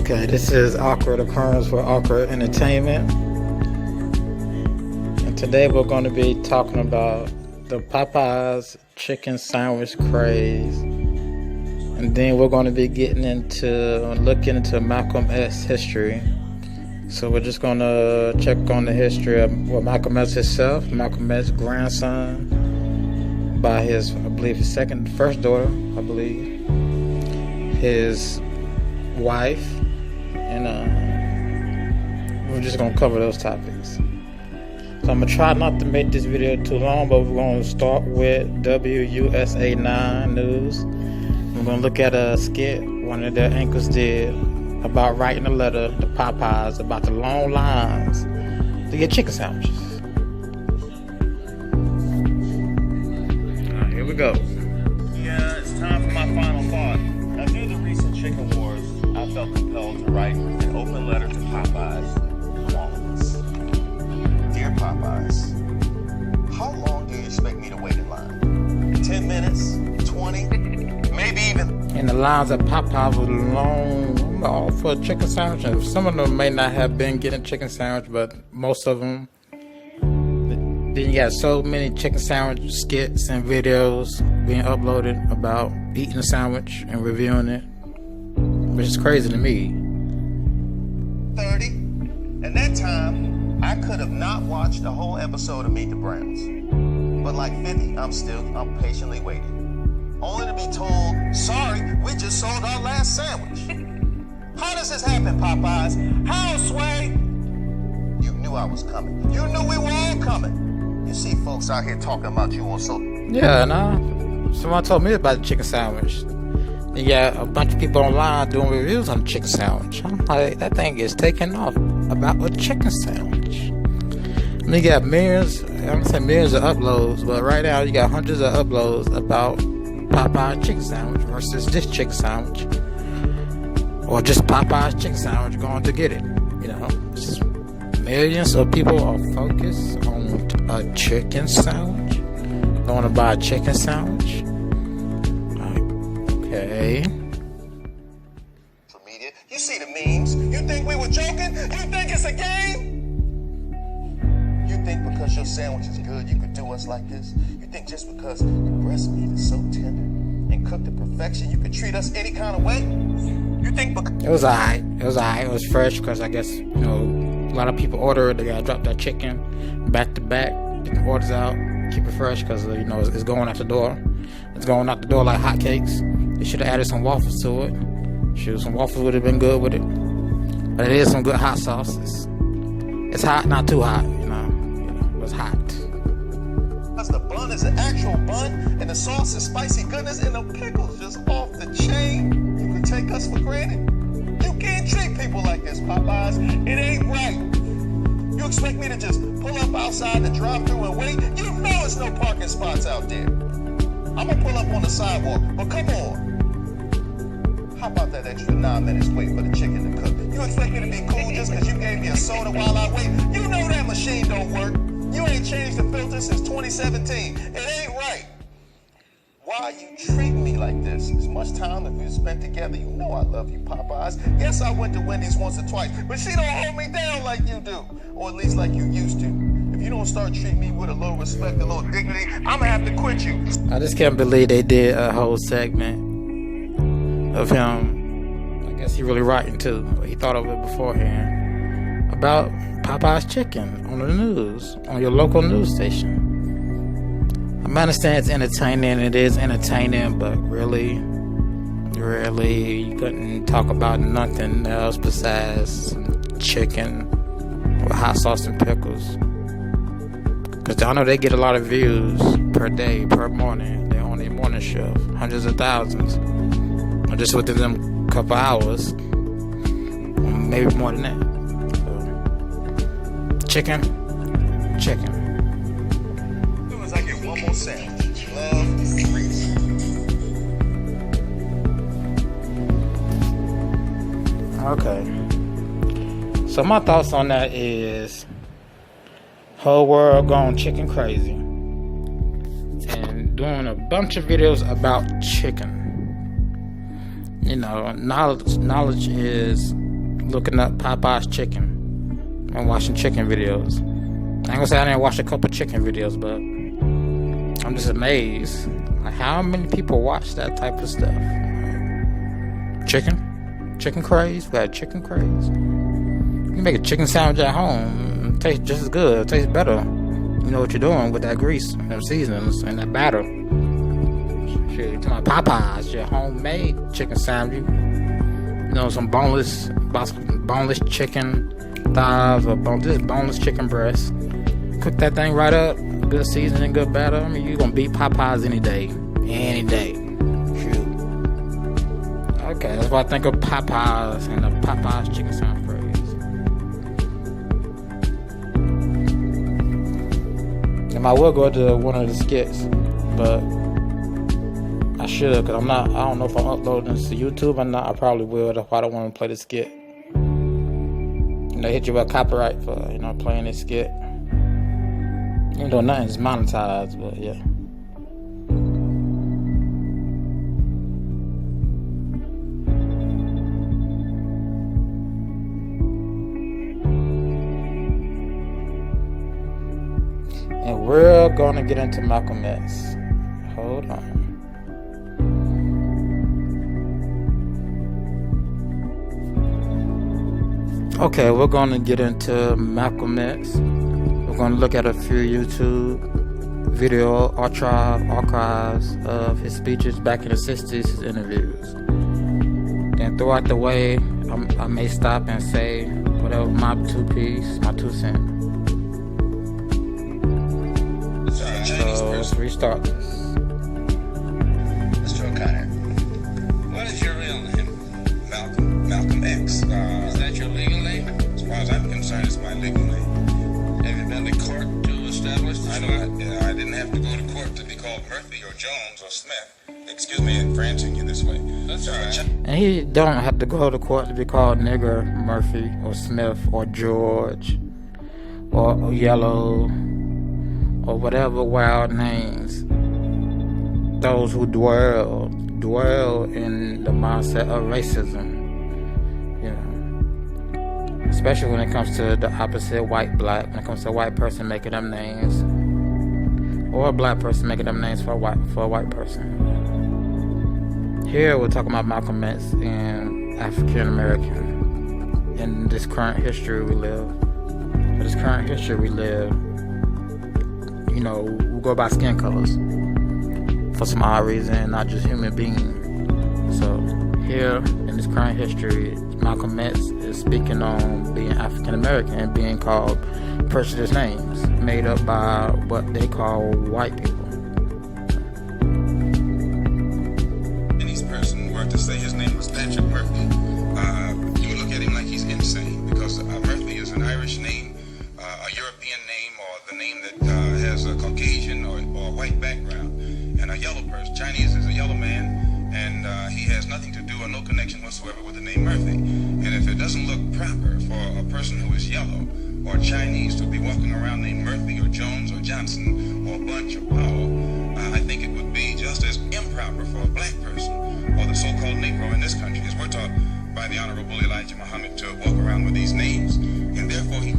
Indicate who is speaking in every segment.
Speaker 1: Okay, this is Awkward Occurrence for Awkward Entertainment. And today we're going to be talking about the Popeyes chicken sandwich craze. And then we're going to be looking into Malcolm X history. So we're just going to check on the history of Malcolm X himself, Malcolm X's grandson, by his, I believe, first daughter, I believe, his wife, and we're just going to cover those topics. So I'm going to try not to make this video too long, but we're going to start with WUSA 9 News. We're going to look at a skit one of their anchors did about writing a letter to Popeyes about the long lines to get chicken sandwiches. Alright, here we go.
Speaker 2: Yeah, it's time for my final thought. After the recent chicken wars, I felt compelled to write an open letter to Popeyes, all of us. Dear Popeyes, how long do you expect me to wait in line? 10 minutes? 20? Maybe even...
Speaker 1: And the lines at Popeyes were long for a chicken sandwich. And some of them may not have been getting chicken sandwich, but most of them. Then you got so many chicken sandwich skits and videos being uploaded about eating a sandwich and reviewing it, which is crazy to me.
Speaker 2: 30. And that time, I could have not watched the whole episode of Meet the Browns. But like 50, I'm patiently waiting. Only to be told, sorry, we just sold our last sandwich. How does this happen, Popeyes? How, Sway? You knew I was coming. You knew we were all coming. You see folks out here talking about you on social...
Speaker 1: Yeah, someone told me about the chicken sandwich. You got a bunch of people online doing reviews on the chicken sandwich. I'm like, that thing is taking off about a chicken sandwich. And you got millions, I'm gonna say millions of uploads, but right now you got hundreds of uploads about Popeye chicken sandwich versus this chicken sandwich, or just Popeye's chicken sandwich going to get it. You know, just millions of people are focused on a chicken sandwich, going to buy a chicken sandwich. Okay.
Speaker 2: For media, you see the memes. You think we were joking? You think it's a game? You think because your sandwich is good, you could do us like this? You think just because the breast meat is so tender and cooked to perfection, you could treat us any kind of way? You think because...
Speaker 1: It was alright. It was fresh because I guess, you know, a lot of people order it. They gotta drop that chicken back to back, get the orders out, keep it fresh because, you know, it's going out the door. It's going out the door like hotcakes. They should have added some waffles to it. Shoot, some waffles would have been good with it. But it is some good hot sauce. It's hot, not too hot, you know. It's hot.
Speaker 2: The bun is an actual bun, and the sauce is spicy goodness, and the pickles just off the chain. You can take us for granted. You can't treat people like this, Popeyes. It ain't right. You expect me to just pull up outside the drive-thru and wait? You know there's no parking spots out there. I'm gonna pull up on the sidewalk, but come on. How about that extra 9 minutes wait for the chicken to cook? You expect me to be cool just because you gave me a soda while I wait? You know that machine don't work. You ain't changed the filter since 2017. It ain't right. Why you treat me like this? As much time as we spent together, you know I love you, Popeyes. Yes, I went to Wendy's once or twice, but she don't hold me down like you do. Or at least like you used to. If you don't start treating me with a little respect, a little dignity, I'm gonna have to quit you.
Speaker 1: I just can't believe they did a whole segment of him. I guess he really writing too. He thought of it beforehand. About Popeye's chicken on the news, on your local news station. I understand it's entertaining, it is entertaining, but really, you couldn't talk about nothing else besides chicken with hot sauce and pickles. Because I know they get a lot of views per day, per morning. They're on their morning shift, hundreds of thousands. And just within them couple hours, maybe more than that. Chicken.
Speaker 2: As soon as I get one more sandwich, love, Craze.
Speaker 1: Okay. So my thoughts on that is whole world gone chicken crazy and doing a bunch of videos about chicken. You know, knowledge is looking up Popeyes chicken and watching chicken videos. I ain't gonna say I didn't watch a couple chicken videos, but I'm just amazed. Like, how many people watch that type of stuff? Chicken Craze? We got chicken Craze. You can make a chicken sandwich at home. It tastes just as good. It tastes better. You know what you're doing with that grease and them seasonings and that batter. Shit, to my Popeyes, your homemade chicken sandwich. You know, some boneless chicken thighs or boneless chicken breast. Cook that thing right up. Good seasoning, good batter. I mean, you're gonna beat Popeyes any day. Any day. Shoot. Okay, that's why I think of Popeyes and the Popeyes chicken sandwich. I will go to one of the skits, but I should, because I don't know if I'm uploading this to YouTube or not. I probably will. That's why I don't want to play the skit. They hit you with copyright for, playing this skit. Even though nothing's monetized, but yeah. And we're gonna get into Malcolm X. Hold on. Okay, we're gonna get into Malcolm X. We're gonna look at a few YouTube video archives of his speeches back in the 60s, his interviews. Then throughout the way, I may stop and say whatever my 2 cents. So let's restart this.
Speaker 3: Mr. O'Connor, what is your real name? Malcolm X. Is that your legal name? As far as I'm concerned, it's my legal name. Have you been to court to establish this? I didn't have to go to court to be called Murphy or Jones or Smith. Excuse me for answering you this way. That's all right.
Speaker 1: And he don't have to go to court to be called Nigger, Murphy, or Smith, or George, or Yellow, or whatever wild names those who dwell in the mindset of racism. Especially when it comes to the opposite, white-black. When it comes to a white person making them names, or a black person making them names for a white person. Here we're talking about Malcolm X and African American in this current history we live. We go by skin colors for some odd reason, not just human beings. So here in this current history, Malcolm X is speaking on being African American and being called prejudiced names made up by what they call white people.
Speaker 3: Chinese person were to say his name was Thatcher Murphy, you would look at him like he's insane, because Murphy is an Irish name, a European name, or the name that has a Caucasian or white background, and a yellow person. Chinese is a yellow man, and he has nothing to do or no connection whatsoever with the name Murphy. And if it doesn't look proper for a person who is yellow or Chinese to be walking around named Murphy or Jones or Johnson or Bunch or Powell, I think it would be just as improper for a black person or the so-called Negro in this country, as we're taught by the Honorable Elijah Muhammad, to walk around with these names, and therefore
Speaker 1: he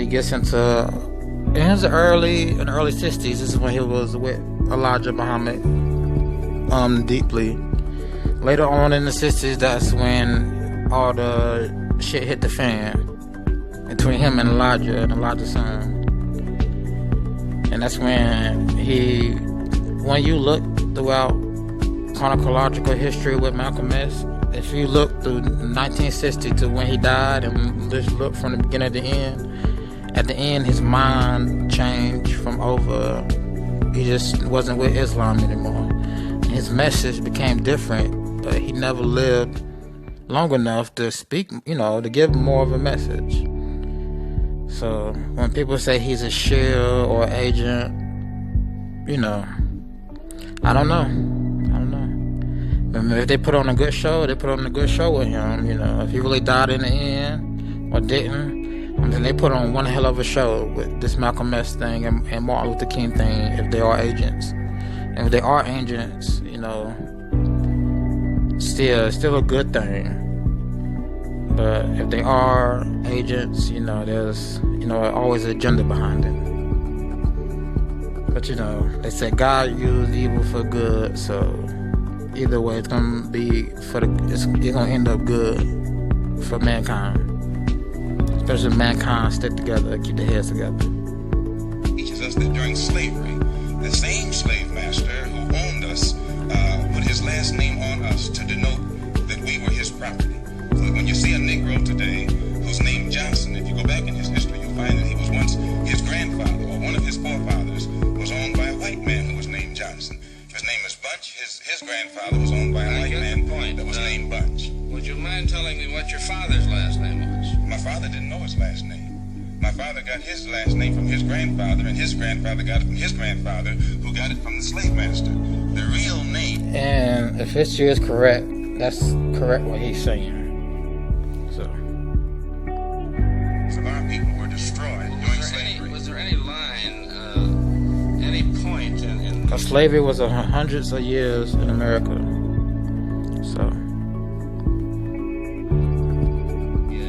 Speaker 1: gets into in the early 60s. This is when he was with Elijah Muhammad deeply. Later on in the 60s, that's when all the shit hit the fan between him and Elijah's son. And that's when you look throughout chronological history with Malcolm X, if you look through 1960 to when he died and just look from the beginning to the end, at the end his mind changed he just wasn't with Islam anymore. His message became different, but he never lived long enough to speak, to give more of a message. So when people say he's a shill or agent, I don't know. If they put on a good show, they put on a good show with him. If he really died in the end or didn't, then they put on one hell of a show with this Malcolm X thing and Martin Luther King thing. If they are agents, and if they are agents, still a good thing. But if they are agents, there's, always an agenda behind it. But, they said God used evil for good, so either way, it's gonna be it's gonna end up good for mankind. Especially if mankind stick together, keep their heads together.
Speaker 3: Teaches us that during slavery, the same slave master who owned us put his last name on us to denote that we were his property. So when you see a Negro today who's named Johnson, if you go back in his history, you'll find that he was once his grandfather or one of his forefathers was owned by a white man who was named Johnson. His name is Bunch. His grandfather was owned by a white man that was named Bunch.
Speaker 4: Would you mind telling me what your father's last name was?
Speaker 3: My father didn't know his last name. My father got his last name from his grandfather, and his grandfather got it from his grandfather, who got it from the slave master. The real name.
Speaker 1: And if history is correct, that's correct what he's saying. So
Speaker 3: our people were destroyed during slavery.
Speaker 4: Was there any line, any point in...
Speaker 1: Because slavery was hundreds of years in America. So...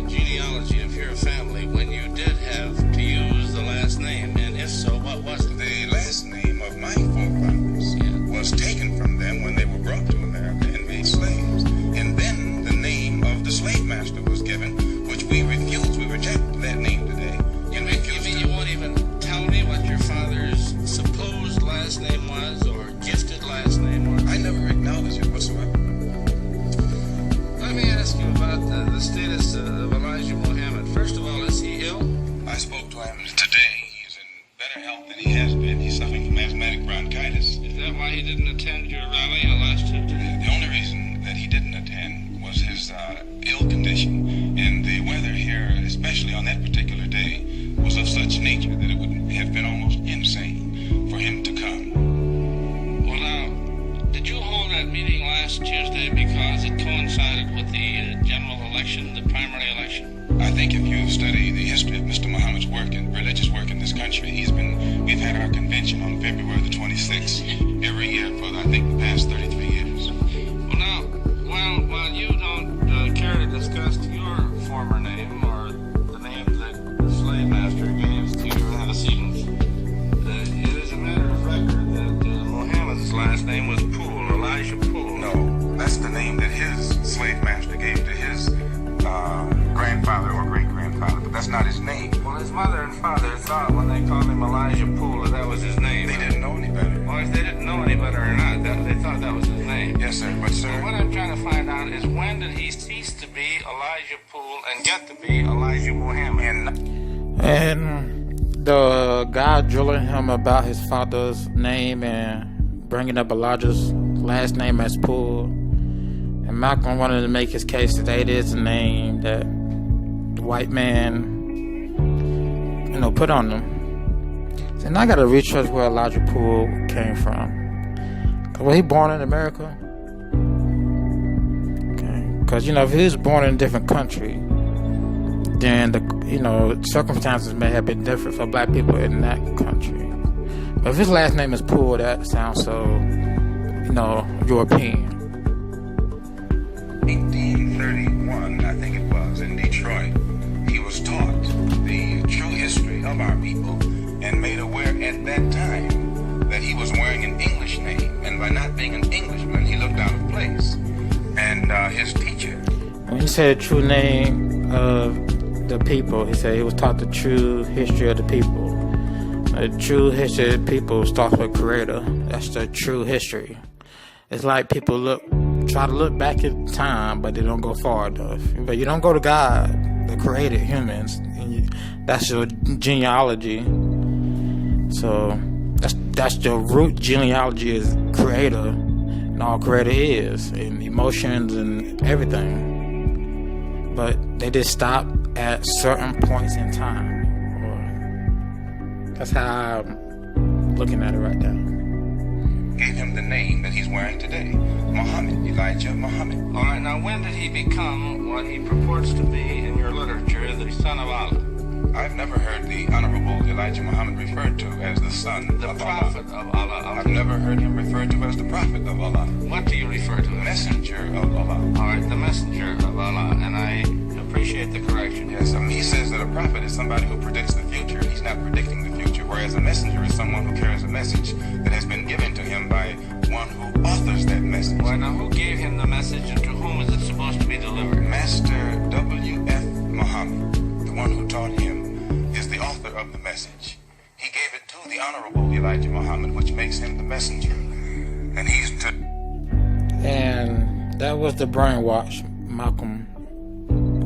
Speaker 4: genealogy of your family when you did have to use the last name, and if so, what was it?
Speaker 3: The last name of my forefathers was taken from them when they were brought to America and made slaves. And then the name of the slave master was given, which we refused. We reject that name today.
Speaker 4: You mean you won't even tell me what your father's supposed last name was, or gifted last name was?
Speaker 3: I never acknowledge it whatsoever.
Speaker 4: Let me ask you about the status of Elijah Muhammad. First of all, is he ill?
Speaker 3: I spoke to him today. He's in better health than he has been. He's suffering from asthmatic bronchitis.
Speaker 4: Is that why he didn't attend your rally last Tuesday?
Speaker 3: The only reason that he didn't attend was his ill condition. And the weather here, especially on that particular day, was of such nature that it would have been almost insane for him to come.
Speaker 4: Well, now, did you hold that meeting last Tuesday because it coincided with the general election, the primary election?
Speaker 3: I think if you study the history of Mr. Muhammad's work and religious work in this country, we've had our convention on February the 26th every year for, I think, the past 33 years.
Speaker 4: Well, now, while you don't care to discuss your former name or the name that the slave master gave to your antecedents, it is a matter of record that Muhammad's last name was Poole, Elijah Poole.
Speaker 3: No, that's the name that his slave master gave to his grandfather or great-grandfather, but that's not his name.
Speaker 4: Well, his mother and father thought when they called him Elijah Poole that was his name.
Speaker 3: They didn't know any better.
Speaker 4: Well, if they didn't know any better or not, they thought that was his name.
Speaker 3: Yes, sir, but sir...
Speaker 4: Well, what I'm trying to find out is when did he cease to be Elijah Poole and get to be Elijah Muhammad?
Speaker 1: And the guy drilling him about his father's name and bringing up Elijah's last name as Poole, and Malcolm wanted to make his case that it is a name that the white man, put on them. So now I got to research where Elijah Poole came from. Was he born in America? Okay, because if he was born in a different country, then the circumstances may have been different for black people in that country. But if his last name is Poole, that sounds so, European.
Speaker 3: 1831, I think it was, in Detroit, he was taught the true history of our people and made aware at that time that he was wearing an English name, and by not being an Englishman, he looked out of place. And his teacher...
Speaker 1: When he said the true name of the people, he said he was taught the true history of the people. The true history of the people starts with Creator. That's the true history. It's like people try to look back in time, but they don't go far enough. But you don't go to God, the created humans. That's your genealogy. So that's the root genealogy is Creator, and all Creator is, and emotions and everything. But they just stop at certain points in time. That's how I'm looking at it right now.
Speaker 3: Gave him the name that he's wearing today, Muhammad, Elijah Muhammad.
Speaker 4: All right, now when did he become what he purports to be in your literature, the son of Allah?
Speaker 3: I've never heard the Honorable Elijah Muhammad referred to as the son of Allah.
Speaker 4: The prophet of Allah.
Speaker 3: I've never heard him referred to as the prophet of Allah.
Speaker 4: What do you refer to as?
Speaker 3: Messenger of Allah.
Speaker 4: All right, the messenger of Allah, and I appreciate
Speaker 3: prophet is somebody who predicts the future. He's not predicting the future, whereas a messenger is someone who carries a message that has been given to him by one who authors that message.
Speaker 4: Well, now, who gave him the message and to whom is it supposed to be delivered?
Speaker 3: Master W.F. Muhammad, the one who taught him, is the author of the message. He gave it to the Honorable Elijah Muhammad, which makes him the messenger. And he's to...
Speaker 1: And that was the brainwash Malcolm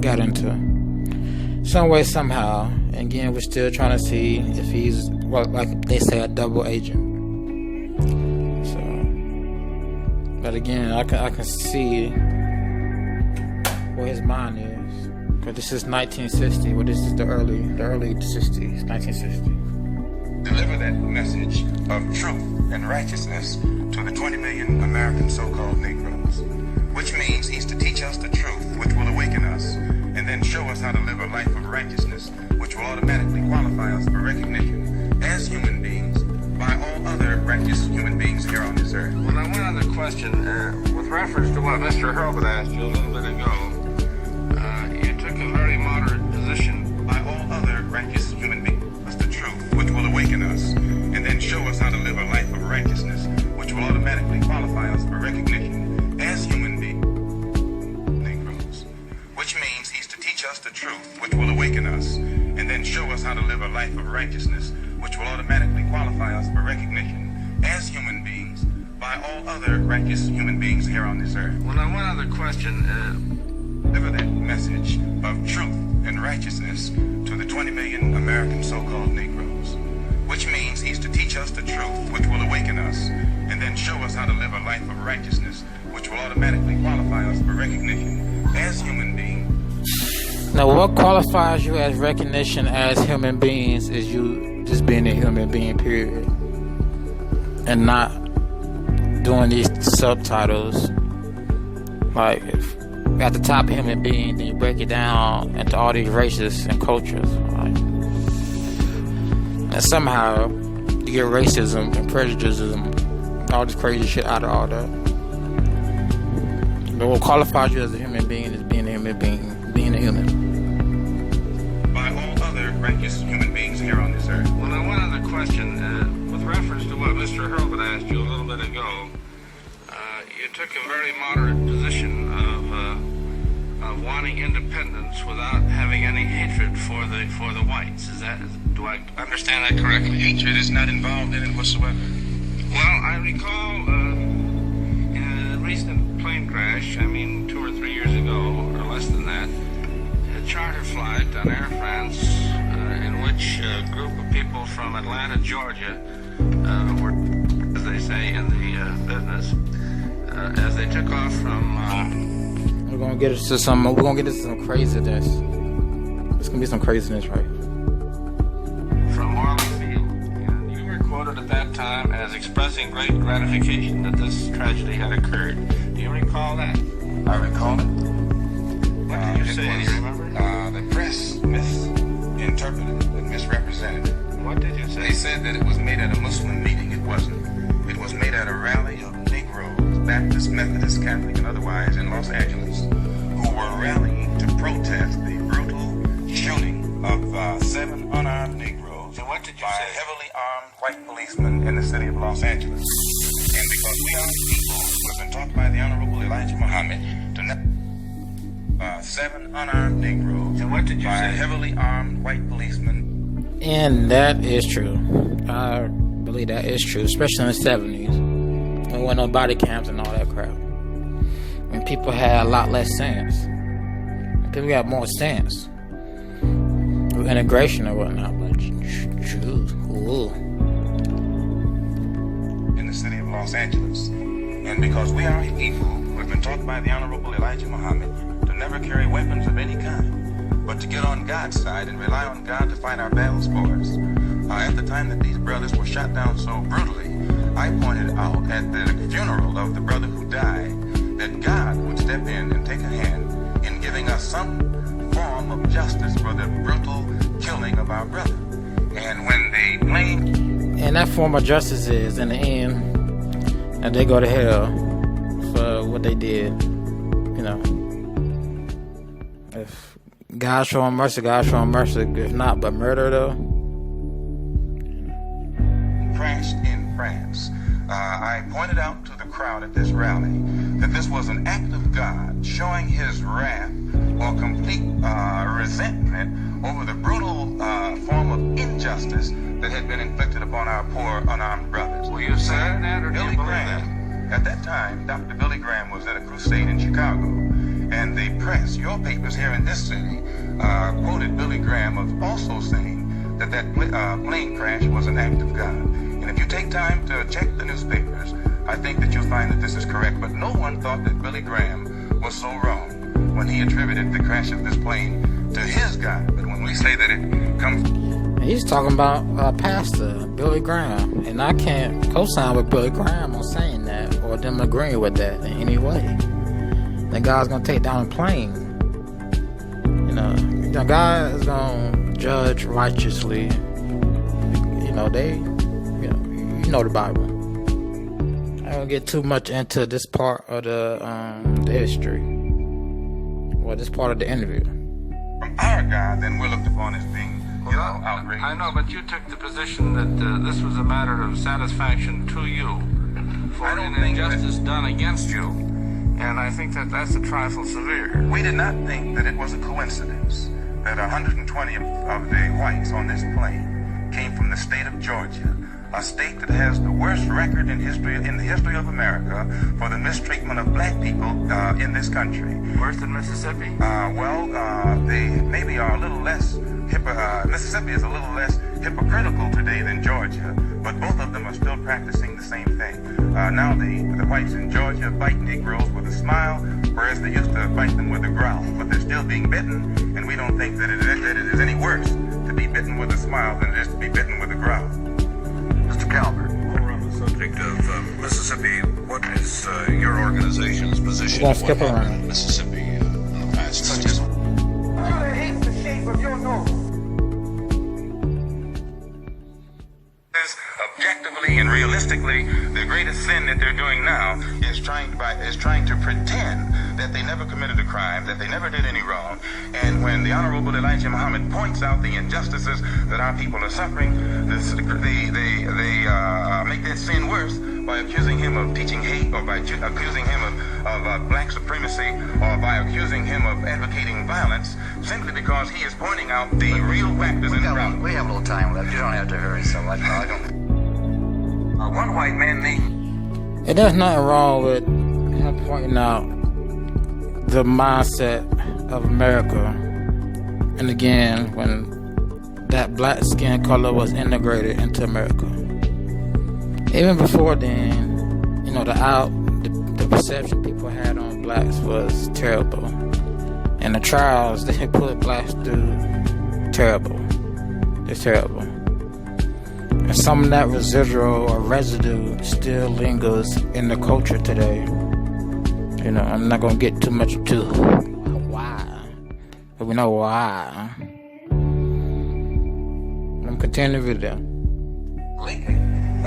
Speaker 1: got into. Some way, somehow. And again, we're still trying to see if he's, well, like they say, a double agent. So, but again, I can see where his mind is. Because this is 1960. Well, this is the early 60s, 1960.
Speaker 3: Deliver that message of truth and righteousness to the 20 million American so-called Negroes, which means he's to teach us the truth, which will awaken us, and then show us how to live a life of righteousness, which will automatically qualify us for recognition as human beings by all other righteous human beings here on this earth.
Speaker 4: Well, now, one other question. With reference to what Mr. Hurlbut asked you a little bit ago, you took a very moderate position.
Speaker 3: By all other righteous human beings, that's the truth, which will awaken us, and then show us how to live a life of righteousness, which will automatically qualify us for recognition as human beings, Negroes, which means he's to teach us the truth, which will awaken us, and then show us how to live a life of righteousness, which will automatically qualify us for recognition as human beings by all other righteous human beings here on this earth.
Speaker 4: Well, now, one other question.
Speaker 3: Deliver that message of truth and righteousness to the 20 million American so-called Negroes, which means he's to teach us the truth, which will awaken us, and then show us how to live a life of righteousness, which will automatically qualify us for recognition as human beings.
Speaker 1: Now, what qualifies you as recognition as human beings is you just being a human being, period. And not doing these subtitles. Like, if at the top human being, then you break it down into all these races and cultures. Right? And somehow, you get racism and prejudice, all this crazy shit out of all that. But what qualifies you as a human being is being a human being, being a human.
Speaker 3: By all other righteous human beings here on this earth.
Speaker 4: Well, now, one other question. With reference to what Mr. Hurlbut asked you a little bit ago, you took a very moderate position of wanting independence without having any hatred for the whites. Do I understand that correctly?
Speaker 3: Hatred is not involved in it whatsoever.
Speaker 4: Well, I recall in a recent plane crash, 2 or 3 years ago, or less than that, a charter flight on Air France in which a group of people from Atlanta, Georgia, were, as they say in the business, as they took off from...
Speaker 1: We're gonna get into some craziness. It's gonna be some craziness, right?
Speaker 4: From Marley Field. And you were quoted at that time as expressing great gratification that this tragedy had occurred. Do you recall that?
Speaker 3: I recall it.
Speaker 4: What did you say? Do you remember?
Speaker 3: The press misinterpreted it and misrepresented it.
Speaker 4: What did you say?
Speaker 3: They said that it was made at a Muslim meeting. It wasn't. It was made at a rally of Negroes, Baptist, Methodist, Catholic, and otherwise in Los Angeles, who were rallying to protest the brutal shooting of 7 unarmed Negroes
Speaker 4: And what did you
Speaker 3: by
Speaker 4: say?
Speaker 3: heavily armed white policemen in the city of Los Angeles. And because we are people who have been taught by the Honorable Elijah Muhammad to never 7 unarmed Negroes
Speaker 4: And what did you
Speaker 3: by
Speaker 4: say?
Speaker 3: heavily armed white policemen.
Speaker 1: And that is true. I believe that is true, especially in the 70s. There weren't no body cams and all that crap. And people had a lot less sense. And people got more sense. With integration and whatnot. But true. Ooh.
Speaker 3: In the city of Los Angeles. And because we are a people who have been taught by the Honorable Elijah Muhammad to never carry weapons of any kind, but to get on God's side and rely on God to fight our battles for us. At the time that these brothers were shot down so brutally, I pointed out at the funeral of the brother who died that God would step in and take a hand in giving us some form of justice for the brutal killing of our brother. And when they blamed...
Speaker 1: And that form of justice is, in the end, that they go to hell for what they did. You know, if God show him mercy, God show him mercy. If not, but murder though.
Speaker 3: Crashed in France. I pointed out to the crowd at this rally that this was an act of God showing his wrath or complete resentment over the brutal form of injustice that had been inflicted upon our poor unarmed brothers.
Speaker 4: Will you say that, or do you
Speaker 3: Billy
Speaker 4: believe
Speaker 3: Graham, at that time, Dr. Billy Graham was at a crusade in Chicago, and the press, your papers here in this city, quoted Billy Graham of also saying that plane crash was an act of God. And if you take time to check the newspapers, I think that you'll find that this is correct. But no one thought that Billy Graham was so wrong when he attributed the crash of this plane to his God. But when we say that it comes...
Speaker 1: He's talking about Pastor Billy Graham, and I can't co-sign with Billy Graham on saying that or them agreeing with that in any way. That God's gonna take down a plane. God is gonna judge righteously. You know the Bible. I don't get too much into this part of the history, or this part of the interview.
Speaker 3: From our God, then we're looked upon as being, outrageous.
Speaker 4: I know, but you took the position that this was a matter of satisfaction to you for an injustice done against you. And I think that that's a trifle severe.
Speaker 3: We did not think that it was a coincidence that 120 of the whites on this plane came from the state of Georgia, a state that has the worst record in the history of America for the mistreatment of black people in this country.
Speaker 4: Worse than Mississippi?
Speaker 3: They maybe are a little less Mississippi is a little less hypocritical today than Georgia, but both of them are still practicing the same thing. Now the whites in Georgia bite Negroes with a smile, whereas they used to bite them with a growl. But they're still being bitten, and we don't think that it is any worse to be bitten with a smile than it is to be bitten with a growl.
Speaker 5: Mr. Calvert, while we're on the subject of Mississippi, what is your organization's position
Speaker 1: Let's skip around.
Speaker 5: Mississippi in the past?
Speaker 2: Hates the shape of your nose.
Speaker 3: Objectively and realistically, the greatest sin that they're doing now is trying to pretend that they never committed a crime, that they never did any wrong. And when the Honorable Elijah Muhammad points out the injustices that our people are suffering, they make that sin worse by accusing him of teaching hate, or by accusing him of black supremacy, or by accusing him of advocating violence, simply because he is pointing out the real factors in the problem.
Speaker 5: We have a little time left. You don't have to hurry so much. One white man named...
Speaker 1: And there's nothing wrong with him pointing out the mindset of America. And again, when that black skin color was integrated into America. Even before then, the perception people had on blacks was terrible. And the trials they put blacks through, terrible. It's terrible. And some of that residual or residue still lingers in the culture today. I'm not gonna get too much into why, but we know why. I'm continuing the video.
Speaker 5: Lincoln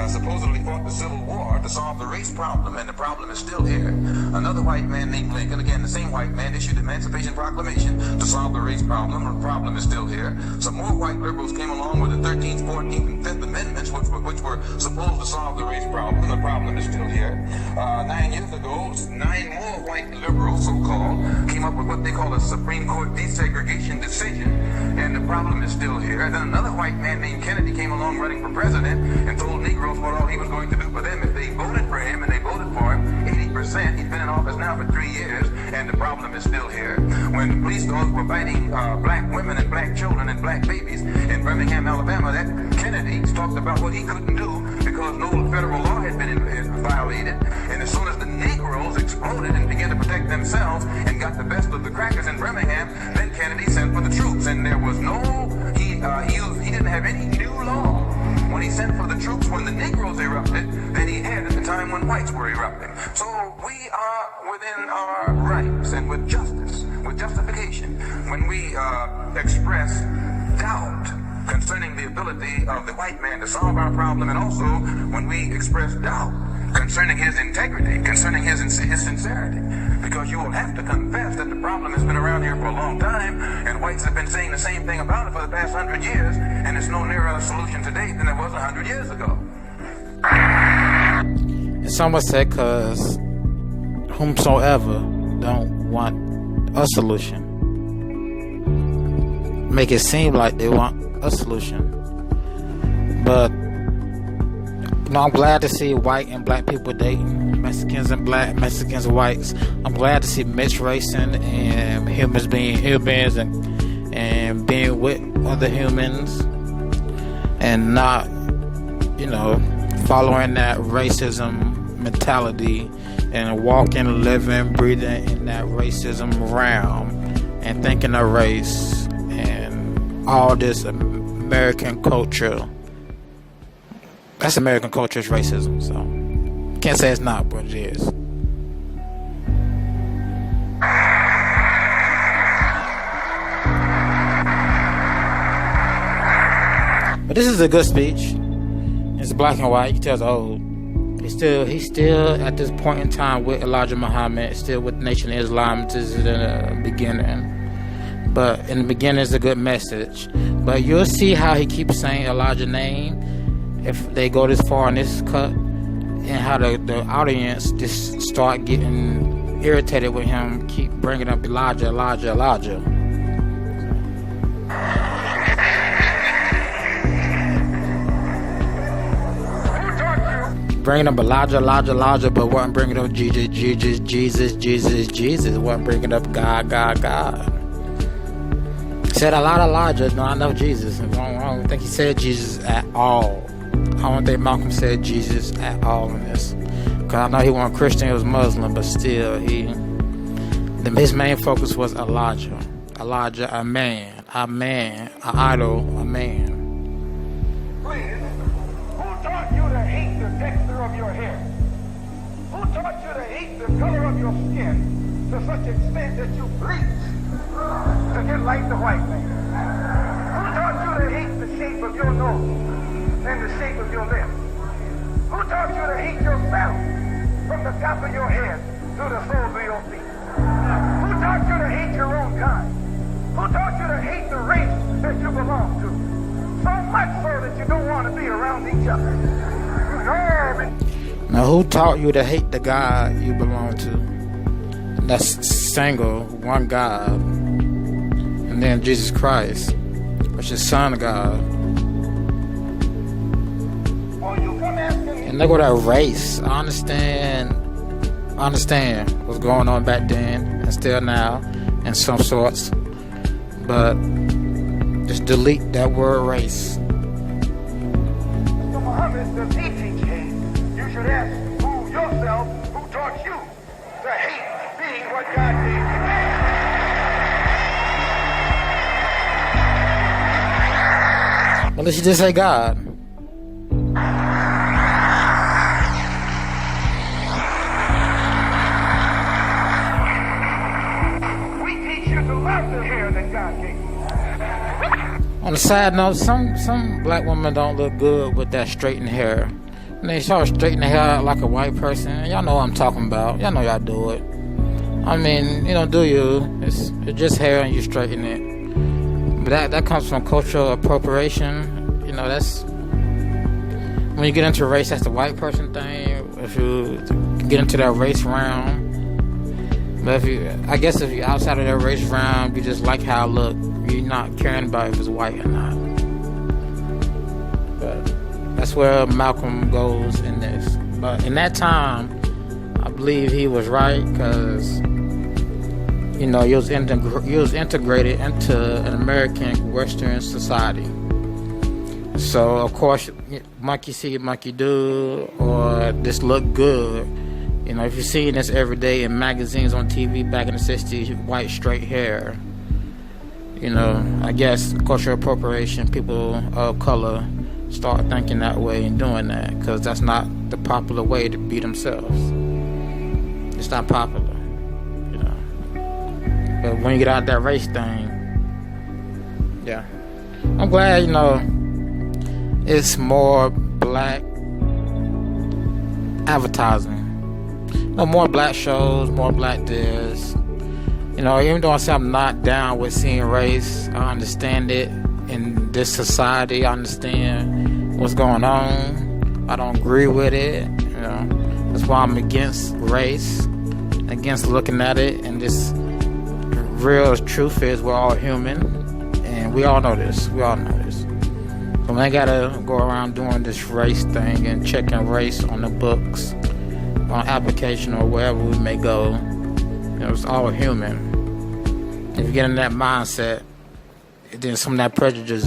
Speaker 5: supposedly fought the Civil War to solve the race problem, and the problem is still here. Another white man named Lincoln, again the same white man, issued the Emancipation Proclamation to solve the race problem, and the problem is still here. Some more white liberals came along with the 13th, 14th, and 5th Amendments, which were supposed to solve the race problem. The problem is still here. 9 years ago, 9 more white liberals, so-called, came up with what they call a Supreme Court desegregation decision, and the problem is still here. And then another white man named Kennedy came along running for president and told Negroes what all he was going to do for them if they voted for him, and they voted for him 80%. He's been in office now for 3 years, and the problem is still here. When the police dogs were biting black women and black children and black babies in Birmingham, Alabama, that Kennedy talked about what he couldn't do because no federal law had been violated. And as soon as the Negroes exploded and began to protect themselves and got the best of the crackers in Birmingham, then Kennedy sent for the troops, and there was he didn't have any new law when he sent for the troops when the Negroes erupted than he had at the time when whites were erupting. So we are within our rights and with justice, with justification, when we express doubt concerning the ability of the white man to solve our problem, and also when we express doubt concerning his integrity, concerning his sincerity. Because you will have to confess that the problem has been around here for a long time, and whites have been saying the same thing about it for the past 100 years, and it's no nearer a solution today than it was 100 years ago.
Speaker 1: And someone said, because whomsoever don't want a solution, make it seem like they want a solution. But I'm glad to see white and black people dating, Mexicans and black, Mexicans and whites. I'm glad to see mixed racing and humans being humans and being with other humans and not, following that racism mentality and walking, living, breathing in that racism realm and thinking of race and all this American culture. That's American culture, is racism, so can't say it's not, but it is. But this is a good speech. It's black and white. You can tell it's old. He's still at this point in time with Elijah Muhammad, still with the Nation of Islam. This is in the beginning. But in the beginning, it's a good message. But you'll see how he keeps saying Elijah's name if they go this far in this cut, and how the audience just start getting irritated with him, keep bringing up Elijah. Bringing up Elijah, but wasn't bringing up Jesus. Wasn't bringing up God. Said a lot of Elijah, not enough Jesus. I don't think he said Jesus at all. I don't think Malcolm said Jesus at all in this. Because I know he wasn't Christian, he was Muslim, but still, his main focus was Elijah. Elijah, a man, an idol, a man.
Speaker 6: Please, who taught you to hate the texture of your hair? Who taught you to hate the color of your skin to such extent that you bleach to get like the white man? Who taught you to hate the shape of your nose and the shape of your lips? Who taught you to hate yourself from the top of your head to the soles of your feet? Who taught you to hate your own kind? Who taught you to hate the race that you belong to? So much so that you don't want to be around each other.
Speaker 1: Now, who taught you to hate the God you belong to? That's single, one God. And then Jesus Christ, which is Son of God. And look at that race. I understand what's going on back then and still now in some sorts. But just delete that word race.
Speaker 6: So Muhammad, does he teach hate? You should ask yourself who taught you to hate being what God gave you.
Speaker 1: Well, let's just say God. On a side note, some black women don't look good with that straightened hair. And they start straightening the hair out like a white person. Y'all know what I'm talking about. Y'all know y'all do it. I mean, do you? It's just hair and you straighten it. But that comes from cultural appropriation. That's when you get into race. That's the white person thing. If you get into that race round. But if you're outside of that race round, you just like how I look. You're not caring about if it's white or not. But that's where Malcolm goes in this. But in that time, I believe he was right because he was integrated into an American Western society. So of course, monkey see, monkey do, or this look good. If you're seeing this every day in magazines, on TV back in the 60s, white straight hair. I guess cultural appropriation, people of color start thinking that way and doing that because that's not the popular way to be themselves. It's not popular, But when you get out that race thing, yeah. I'm glad, it's more black advertising. No more black shows, more black this. Even though I say I'm not down with seeing race, I understand it in this society. I understand what's going on. I don't agree with it. That's why I'm against race, against looking at it. And this real truth is we're all human, and we all know this. So we ain't gotta go around doing this race thing and checking race on the books, on application or wherever we may go. It's all human. If you get in that mindset, then some of that prejudice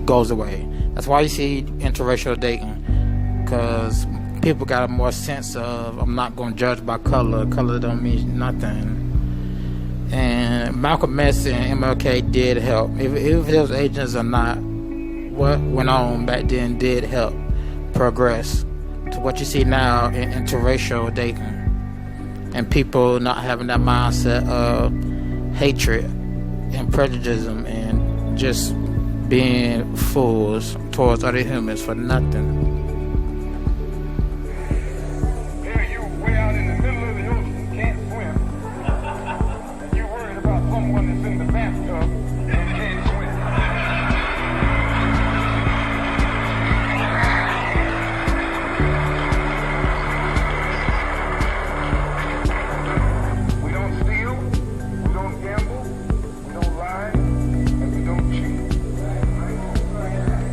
Speaker 1: goes away. That's why you see interracial dating, because people got a more sense of, I'm not going to judge by color. Color don't mean nothing. And Malcolm X and MLK did help. If those agents or not, what went on back then did help progress to what you see now in interracial dating, and people not having that mindset of hatred and prejudice and just being fools towards other humans for nothing.
Speaker 6: Here you way out in the middle of the ocean, can't swim, and you're worried about someone that's in the bathtub and can't swim. We don't steal, we don't gamble, we don't lie, and we don't cheat.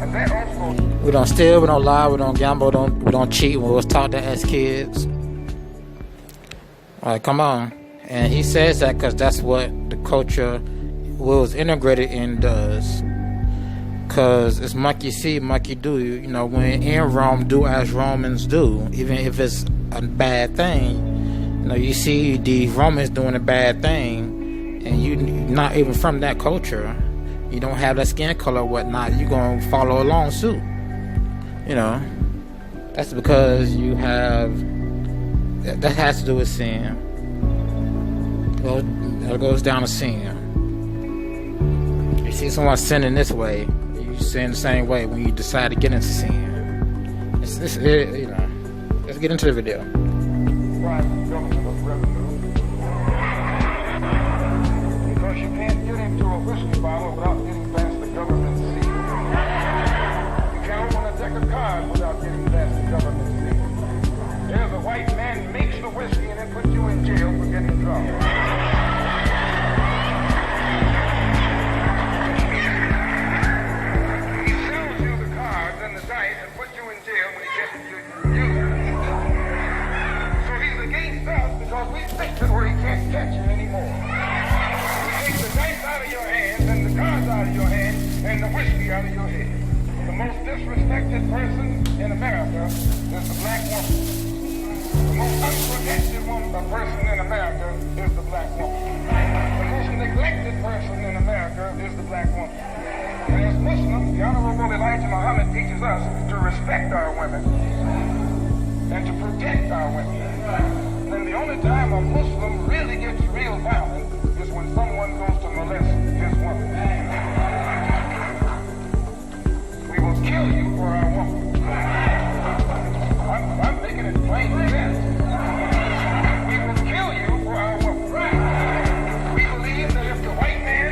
Speaker 6: And that also...
Speaker 1: We don't steal, we don't lie, we don't gamble, we don't cheat. We was taught that as kids. Like, come on. And he says that because that's what the culture was integrated in does. Because it's monkey see, monkey do. When in Rome, do as Romans do. Even if it's a bad thing. You see the Romans doing a bad thing, and you not even from that culture. You don't have that skin color or whatnot. You're going to follow along suit. That's because you have... That has to do with sin. It goes down to sin. You see someone sinning this way, you sin the same way when you decide to get into sin. Let's get into the video.
Speaker 6: Private government of revenue. Because you can't get into a whiskey bottle without getting past the government seal. You can't open a deck of cards without getting past the government seal. There's a white man makes the whiskey and then puts you in jail for getting drunk. He sells you the cards and the dice and puts you in jail when he gets you used. So he's against us because we fixed it where he can't catch you anymore. He takes the dice out of your hands and the cards out of your hands and the whiskey out of your head. The most disrespected person in America is the black woman. The most unprotected person in America is the black woman. The most neglected person in America is the black woman. And as Muslims, the Honorable Elijah Muhammad teaches us to respect our women and to protect our women. And the only time a Muslim really gets real violent is when someone goes to molest his woman. We will kill you for our woman. I'm making it plain to that. We will kill you for our woman. We believe that if the white man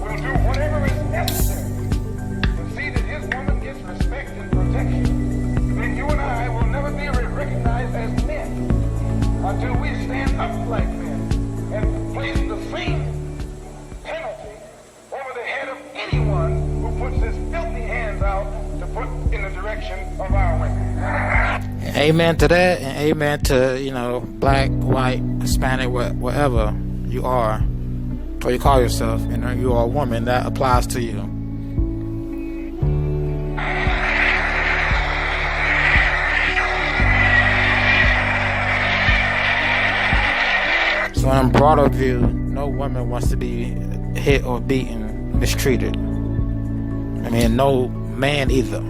Speaker 6: will do whatever is necessary to see that his woman gets respect and protection, then you and I will never be recognized as men until we stand up like men and place the same penalty over the head of anyone who puts his filthy hands out to put in the direction of our women.
Speaker 1: Amen to that, and amen to, black, white, Hispanic, whatever you are, or you call yourself, and you are a woman, that applies to you. So in a broader view, no woman wants to be hit or beaten, mistreated. No man either.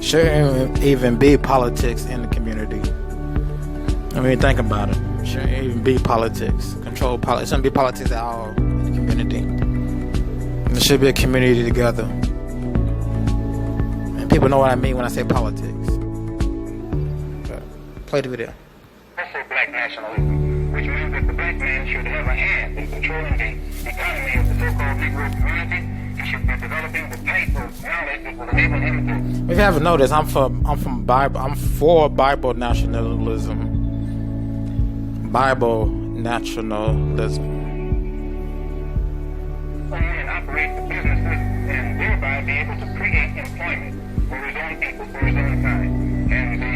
Speaker 1: Shouldn't even be politics in the community. I mean, think about it. Shouldn't even be politics. Control politics. Shouldn't be politics at all in the community. There should be a community together. And people know what I mean when I say politics. But play the video.
Speaker 6: Also black nationalism, which means that the black man should have a hand in controlling the economy of the so-called Negro community. He should be developing the type of knowledge that will enable him to...
Speaker 1: If you haven't noticed, I'm for Bible nationalism. Bible nationalism.
Speaker 6: And operate the businesses and thereby be able to create employment for his own people, for his own kind. And the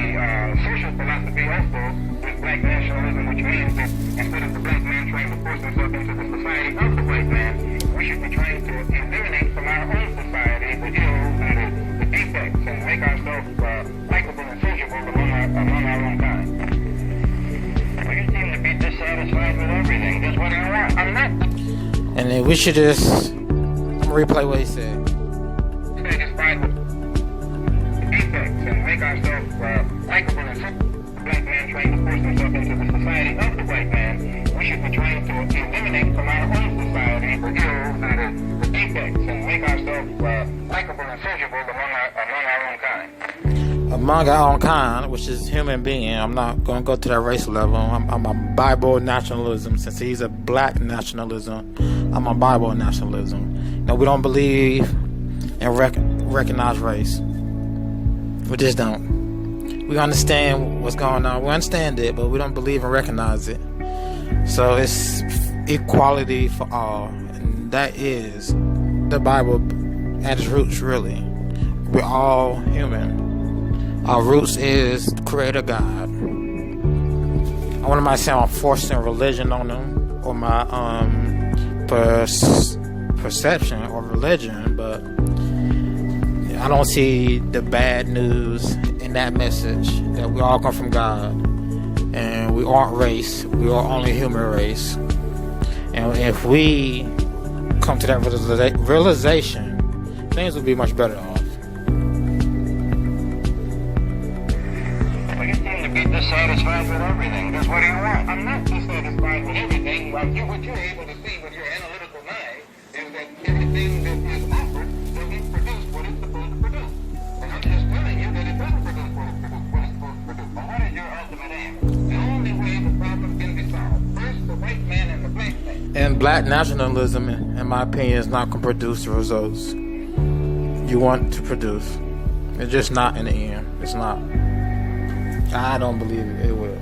Speaker 6: social philosophy also is black nationalism, which means that instead of the black man trying to force himself into the society of the white man, we should be trying to eliminate from our own society the ills and the defects and make ourselves likable and sociable among our own kind. Well, you seem to be dissatisfied with everything. That's what I want. I'm not.
Speaker 1: And then we should just... I'm gonna replay what he said.
Speaker 6: Satisfied with the defects and make ourselves likable and sociable. The black man trying to force himself into the society of the white man. We should be trying to eliminate from our own society the ills and the defects and make ourselves likable and sociable among our own kind.
Speaker 1: Among our own kind, which is human being. I'm not going to go to that race level. I'm a Bible nationalism. Since he's a black nationalism, I'm a Bible nationalism. No, we don't believe in recognized race. We just don't. We understand what's going on. We understand it, but we don't believe in recognize it. So it's equality for all. And that is the Bible at its roots, really. We're all human. Our roots is Creator God. I want to say I'm forcing religion on them, or my perception or religion, but I don't see the bad news in that message that we all come from God, and we aren't race. We are only human race. And if we come to that realization, things will be much better off.
Speaker 6: Dissatisfied with everything. That's what you want. I'm not dissatisfied with everything. What you're able to see with your analytical mind is that everything that is offered doesn't produce what it's supposed to produce. And I'm just telling you that it doesn't produce what it's supposed to produce. But what is your ultimate aim? The only way the problem can be solved. First, the white man and the black man.
Speaker 1: And black nationalism, in my opinion, is not going to produce the results you want to produce. It's just not in the end. It's not. I don't believe it will.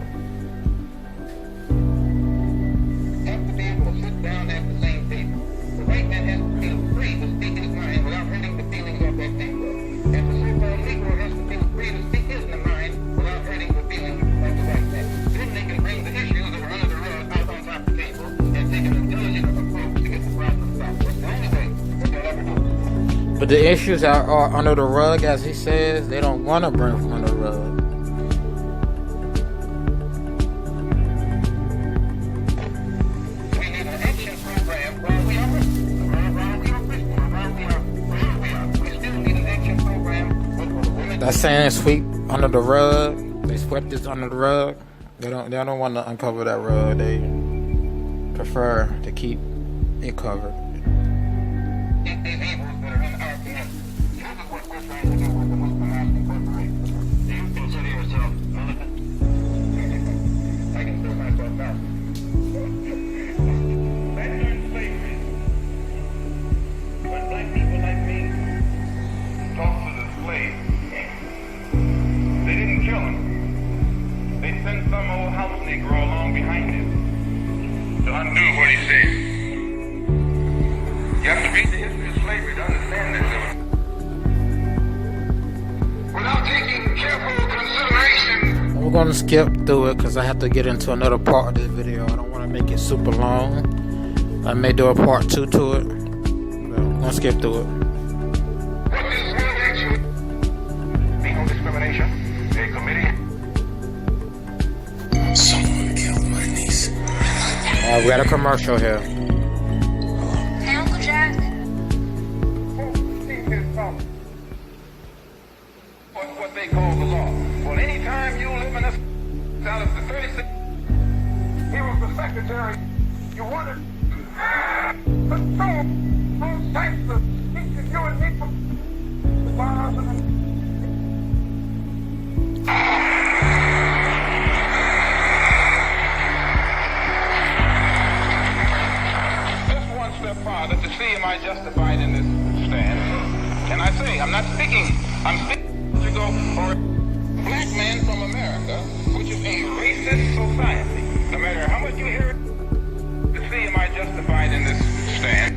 Speaker 6: Have to be able to sit down at the same table. The white man has to feel free to speak his mind without hurting the feelings of that Negro. And the so-called Negro has to feel free to speak his mind without hurting the feelings of the white man. Then they can bring the issues that are under the rug out on top of the table and take an intelligent approach to get the problem solved. That's the only way that they'll ever do it.
Speaker 1: But the issues are under the rug, as he says, they don't want to bring from under the rug. That saying sweep under the rug. They swept this under the rug. They don't want to uncover that rug. They prefer to keep it covered.
Speaker 6: Some old house Negro along behind him to undo what he said. You have to read the history of slavery to understand this. Without taking careful consideration.
Speaker 1: We're going to skip through it because I have to get into another part of this video. I don't want to make it super long. I may do a part 2 to it. But I'm going to skip through it.
Speaker 6: What is one actually? Legal discrimination. A committee.
Speaker 5: Someone killed my niece.
Speaker 1: We got a commercial here.
Speaker 7: Hey, Uncle Jack.
Speaker 6: Who sees his phone?
Speaker 5: they call the law. Well, anytime you live in a out of the 36,
Speaker 6: He was the secretary. You wanted control those types of teaching you and me from the bars and
Speaker 5: just one step farther to see am I justified in this stand. And I say, I'm speaking to go for a black man from America, which is a racist society. No matter how much you hear it, to see am I justified in this stand.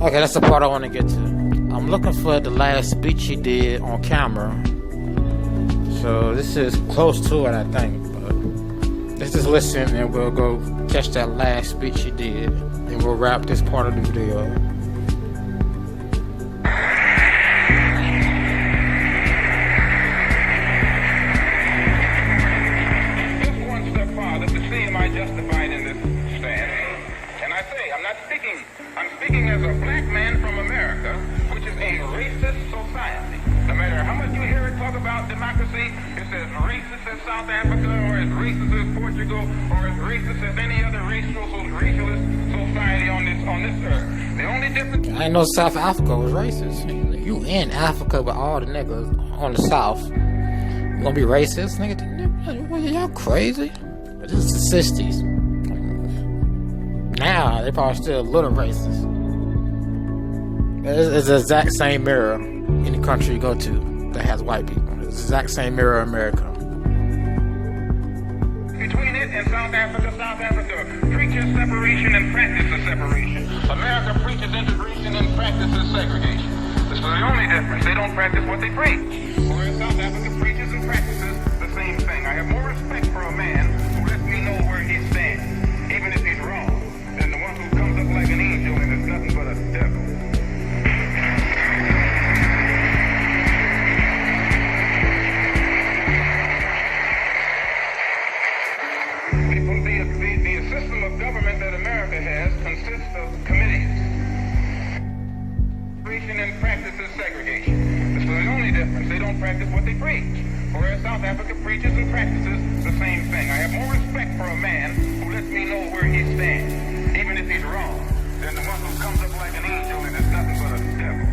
Speaker 1: Okay, that's the part I want to get to. I'm looking for the last speech he did on camera. So this is close to it, I think. But let's just listen and we'll go catch that last speech he did. And we'll wrap this part of the video.
Speaker 5: Justified in this stand. And I say, I'm speaking as a black man from America, which is a racist society. No matter how much you hear it talk about democracy, it's as racist as South Africa, or as racist as Portugal, or as racist as any other racialist society on this earth. The only difference...
Speaker 1: I know South Africa was racist. You in Africa with all the niggas on the South. You gonna be racist? Nigga, y'all crazy? This is the 60s. Now, they probably still a little racist. It's the exact same mirror any country you go to that has white people. It's the exact same mirror in America.
Speaker 5: Between it and South Africa preaches separation and practices separation. America preaches integration and practices segregation. This is the only difference. They don't practice what they preach. Whereas South Africa preaches and practices the same thing. I have more respect for a man know where he stands, even if he's wrong, than the one who comes up like an angel and is nothing but a devil. The system of government that America has consists of committees. Preaching and practices segregation. This is the only difference. They don't practice what they preach. Whereas South Africa preaches and practices the same thing. I have more respect for a man who lets me know where he stands, even if he's wrong, than the one who comes up like an angel and is nothing but a devil.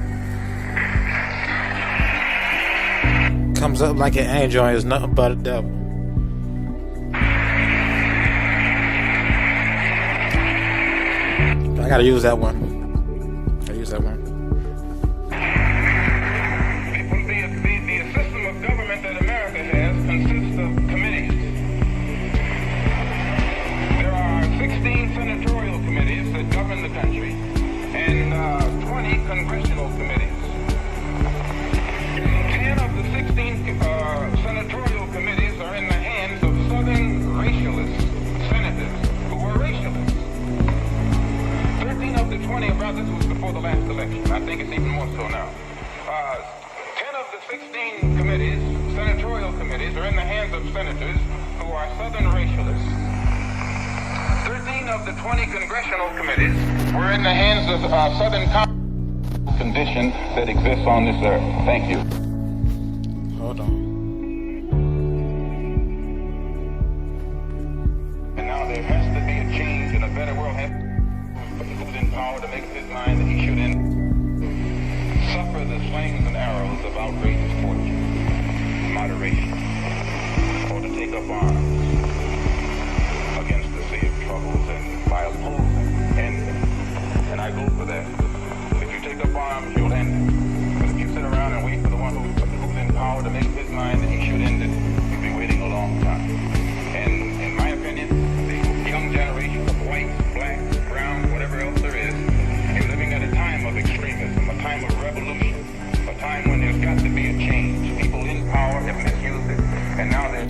Speaker 1: Comes up like an angel and is nothing but a devil. I gotta use that one.
Speaker 5: The country and 20 congressional committees. 10 of the 16 senatorial committees are in the hands of Southern racialist senators who were racialists. 13 of the 20, about this was before the last election. I think it's even more so now. 10 of the 16 committees, senatorial committees, are in the hands of senators who are Southern racialists. 13 of the 20 congressional committees were in the hands of Southern condition that exists on this earth. Thank you.
Speaker 1: Hold on.
Speaker 5: And now there has to be a change in a better world. Who's in power to make up his mind that he shouldn't suffer the slings and arrows of outrageous fortune, moderation, or to take up arms against the sea of troubles and by opposing, end them. And I go for that. If you take up arms, you'll end it. But if you sit around and wait for the one who's in power to make up his mind that he should end it, you'll be waiting a long time. And in my opinion, the young generation of whites, black, brown, whatever else there is, you're living at a time of extremism, a time of revolution, a time when there's got to be a change. People in power have misused it, and now they're...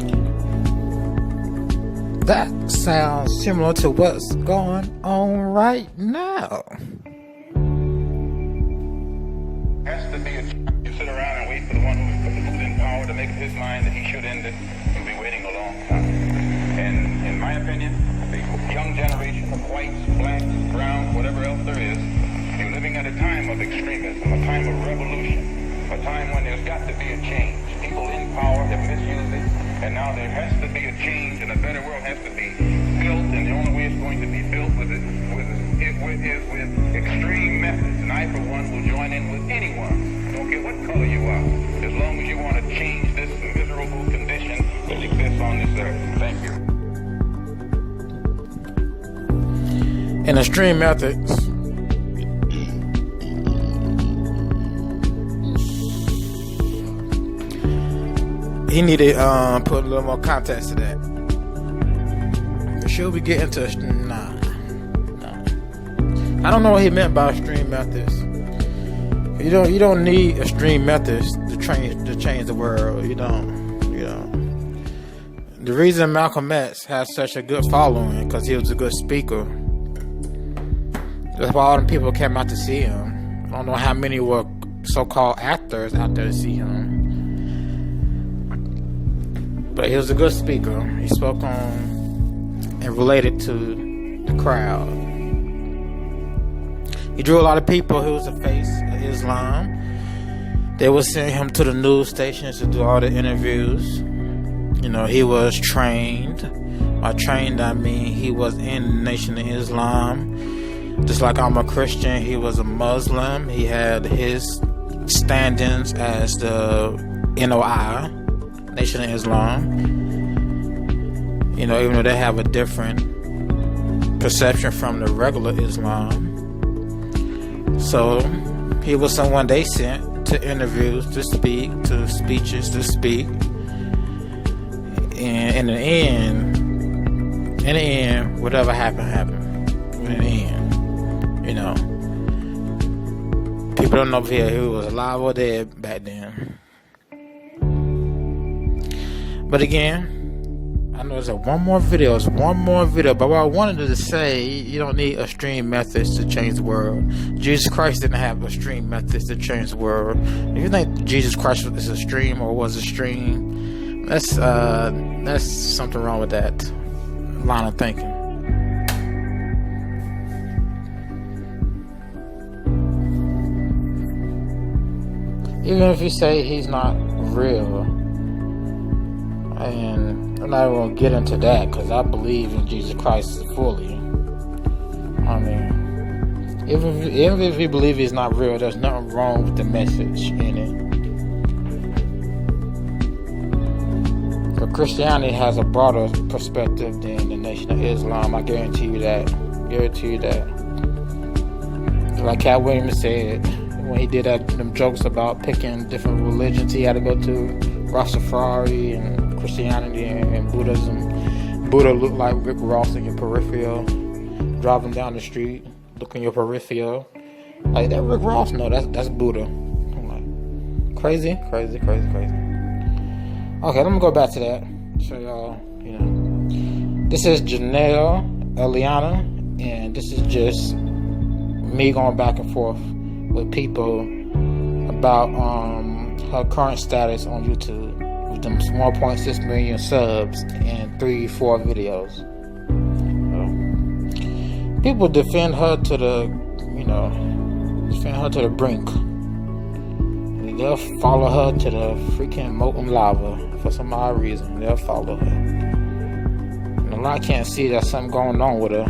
Speaker 1: That sounds similar to what's going on right now.
Speaker 5: Has to be a you sit around and wait for the one who's in power to make up his mind that he should end it. You'll be waiting a long time. And in my opinion, the young generation of whites, blacks, browns, whatever else there is, you're living at a time of extremism, a time of revolution, a time when there's There's got to be a change. People in power have misused it, and now there has to be a change, and a better world has to be built, and the only way it's going to be built is with extreme methods. And I, for one, will join in with anyone. Don't care what color you are, as long as you want to change this miserable condition that exists on this earth. Thank you.
Speaker 1: In extreme methods, he needed put a little more context to that. Should we get into nah. I don't know what he meant by extreme methods. You don't need extreme methods to change the world. You don't. The reason Malcolm X has such a good following because he was a good speaker. That's why all the people came out to see him. I don't know how many were so-called actors out there to see him. But he was a good speaker. He spoke on and related to the crowd. He drew a lot of people who was the face of Islam. They would send him to the news stations to do all the interviews. He was trained. By trained, I mean he was in the Nation of Islam. Just like I'm a Christian, he was a Muslim. He had his standings as the NOI, Nation of Islam. Even though they have a different perception from the regular Islam. So he was someone they sent to interviews to speak, to speeches to speak. And in the end, whatever happened. In the end, people don't know if he was alive or dead back then. But again, I know there's one more video. But what I wanted to say, you don't need extreme methods to change the world. Jesus Christ didn't have extreme methods to change the world. If you think Jesus Christ is extreme or was extreme, that's something wrong with that line of thinking. Even if you say he's not real, and I'm not going to get into that because I believe in Jesus Christ fully. I mean, even if you believe he's not real, there's nothing wrong with the message in it. But Christianity has a broader perspective than the Nation of Islam. I guarantee you that. Like Cat Williams said, when he did them jokes about picking different religions, he had to go to Rastafari and Christianity and Buddhism. Buddha looked like Rick Ross in your peripheral. Driving down the street, look in your peripheral. Like that Rick Ross? No, that's Buddha. I'm like, crazy. Okay, let me go back to that. So y'all, this is Janelle Eliana, and this is just me going back and forth with people about her current status on YouTube with them 1.6 million subs and 3-4 videos. People defend her to the brink. They'll follow her to the freaking molten lava for some odd reason. They'll follow her. And a lot can't see there's something going on with her.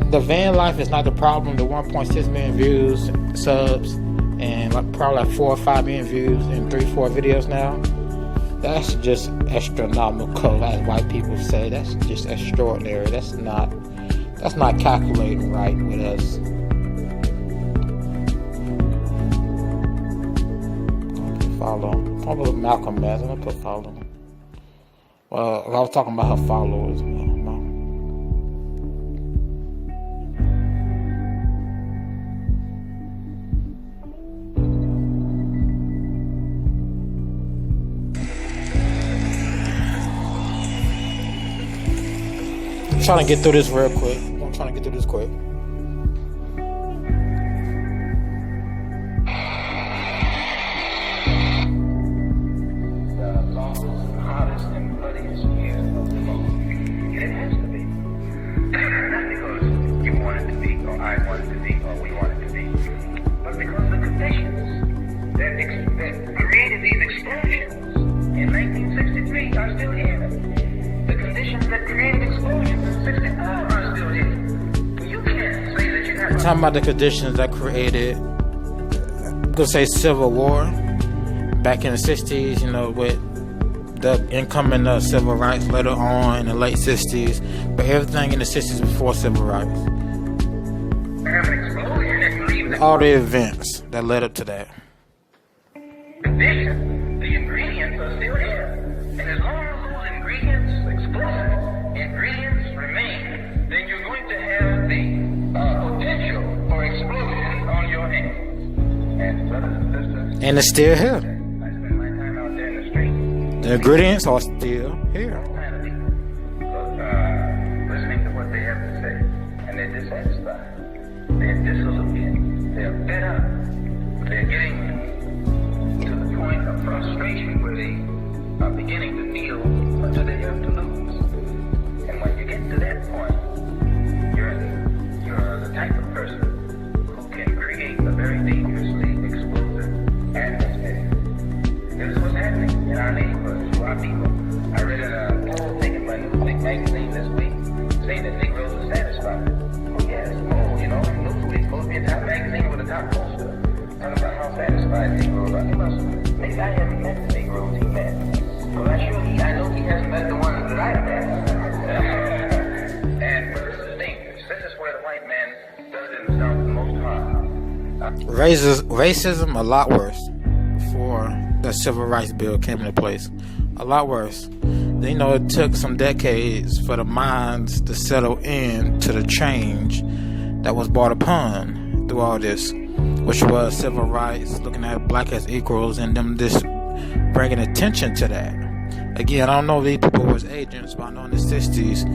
Speaker 1: The van life is not the problem. The 1.6 million views, subs, and probably 4 or 5 million views in 3-4 videos now. That's just astronomical, as white people say. That's just extraordinary. That's not calculating right with us. Follow Malcolm X. I'm gonna put follow. Well, I was talking about her followers. I'm trying to get through this real quick. talking about the conditions that created, let's say, civil war back in the 60s, you know, with the incoming civil rights later on in the late 60s, but everything in the 60s before civil rights. All the events that led up to that.
Speaker 6: The ingredients are still here. And as long as those ingredients, explosive ingredients, remain, then you're going to have the potential for explosion on your hands. And brothers and sisters,
Speaker 1: And it's still here.
Speaker 6: I spend my time out there in the street.
Speaker 1: The ingredients are still here.
Speaker 6: Listening to what they have to say, and they're dissatisfied. They're disillusioned. They're fed up. They're getting to the point of frustration where they are beginning to feel what do they have to lose. And when you get to that point, you're the type of person who can create a very dangerously explosive atmosphere. This is what's happening in our neighborhoods to our people. I read a poll taken by Newsweek magazine this week saying that Negroes are satisfied. Oh yes, you know, Newsweek's supposed to be a top magazine with a top poster talking about how satisfied Negroes are. Maybe I haven't met the Negroes he met. Well, I know he hasn't met the ones that I've met. And but this is dangerous. This is where the white man does himself the most harm.
Speaker 1: Racism a lot worse before the civil rights bill came into place. A lot worse. You know, it took some decades for the minds to settle in to the change that was brought upon through all this, which was civil rights, looking at black as equals, and them just bringing attention to that. Again, I don't know if these people was agents, but I know in the 60s,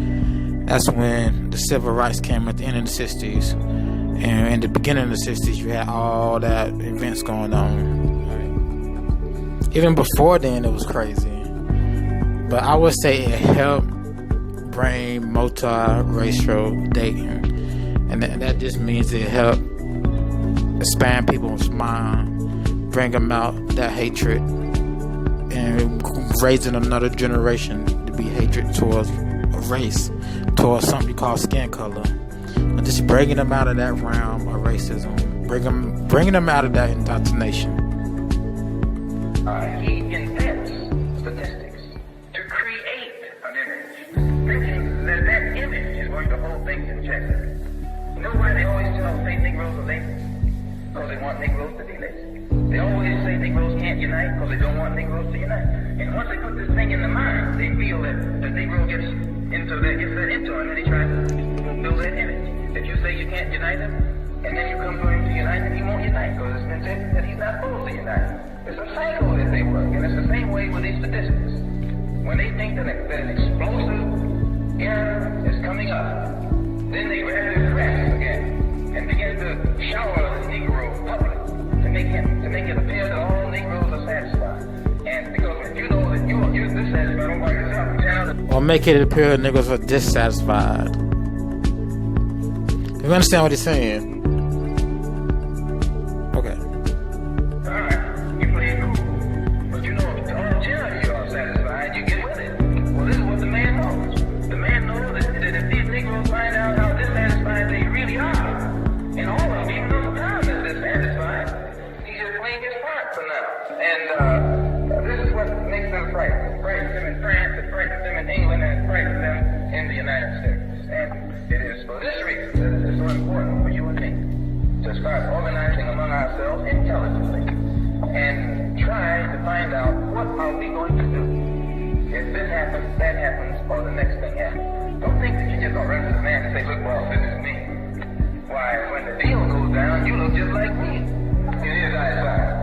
Speaker 1: that's when the civil rights came at the end of the 60s. And in the beginning of the 60s, you had all that events going on. Right? Even before then, it was crazy. But I would say it helped bring multi-racial dating. And that just means it helped expand people's mind, bring them out that hatred, and raising another generation to be hatred towards a race, towards something you call skin color. And just bringing them out of that realm of racism, bringing them out of that indoctrination.
Speaker 6: He invents statistics to create an image, thinking that image is going to hold things in check. You know why they always say Negroes are lazy? Because they want Negroes to be lazy. They always say Negroes can't unite because they don't want Negroes to unite. And once they put this thing in the mind, they feel that the Negro gets that into him, and he tries to fulfill that image. If you say you can't unite him, and then you come to him to unite him, he won't unite because it's been said that he's not supposed to unite. It's a cycle that they work, and it's the same way with these statistics. When they think that an explosive era is coming up, then they grab their cracks again and begin to shower the Negro public to make it appear that all Negroes are satisfied. And because if you know that you're dissatisfied all by yourself,
Speaker 1: or make it appear niggas are dissatisfied. You understand what he's saying? Okay.
Speaker 6: Alright, you play it cool. But you know, if all 10 of you are satisfied, you get with it. Well, this is what the man knows. The man knows that if these Negroes find out how dissatisfied they really are, and all of them, even though the time is dissatisfied, he's just playing his part for now. And this is what makes them frightened. It frightens them in France, it frightens them in England, and it frightens them in the United States. And it is for this reason that it is so important for you and me to start organizing among ourselves intelligently and try to find out what are we going to do if this happens, that happens, or the next thing happens. Don't think that you just gonna run to the man and say, look, boss, this is me. Why, when the deal goes down, you look just like me. It is outside.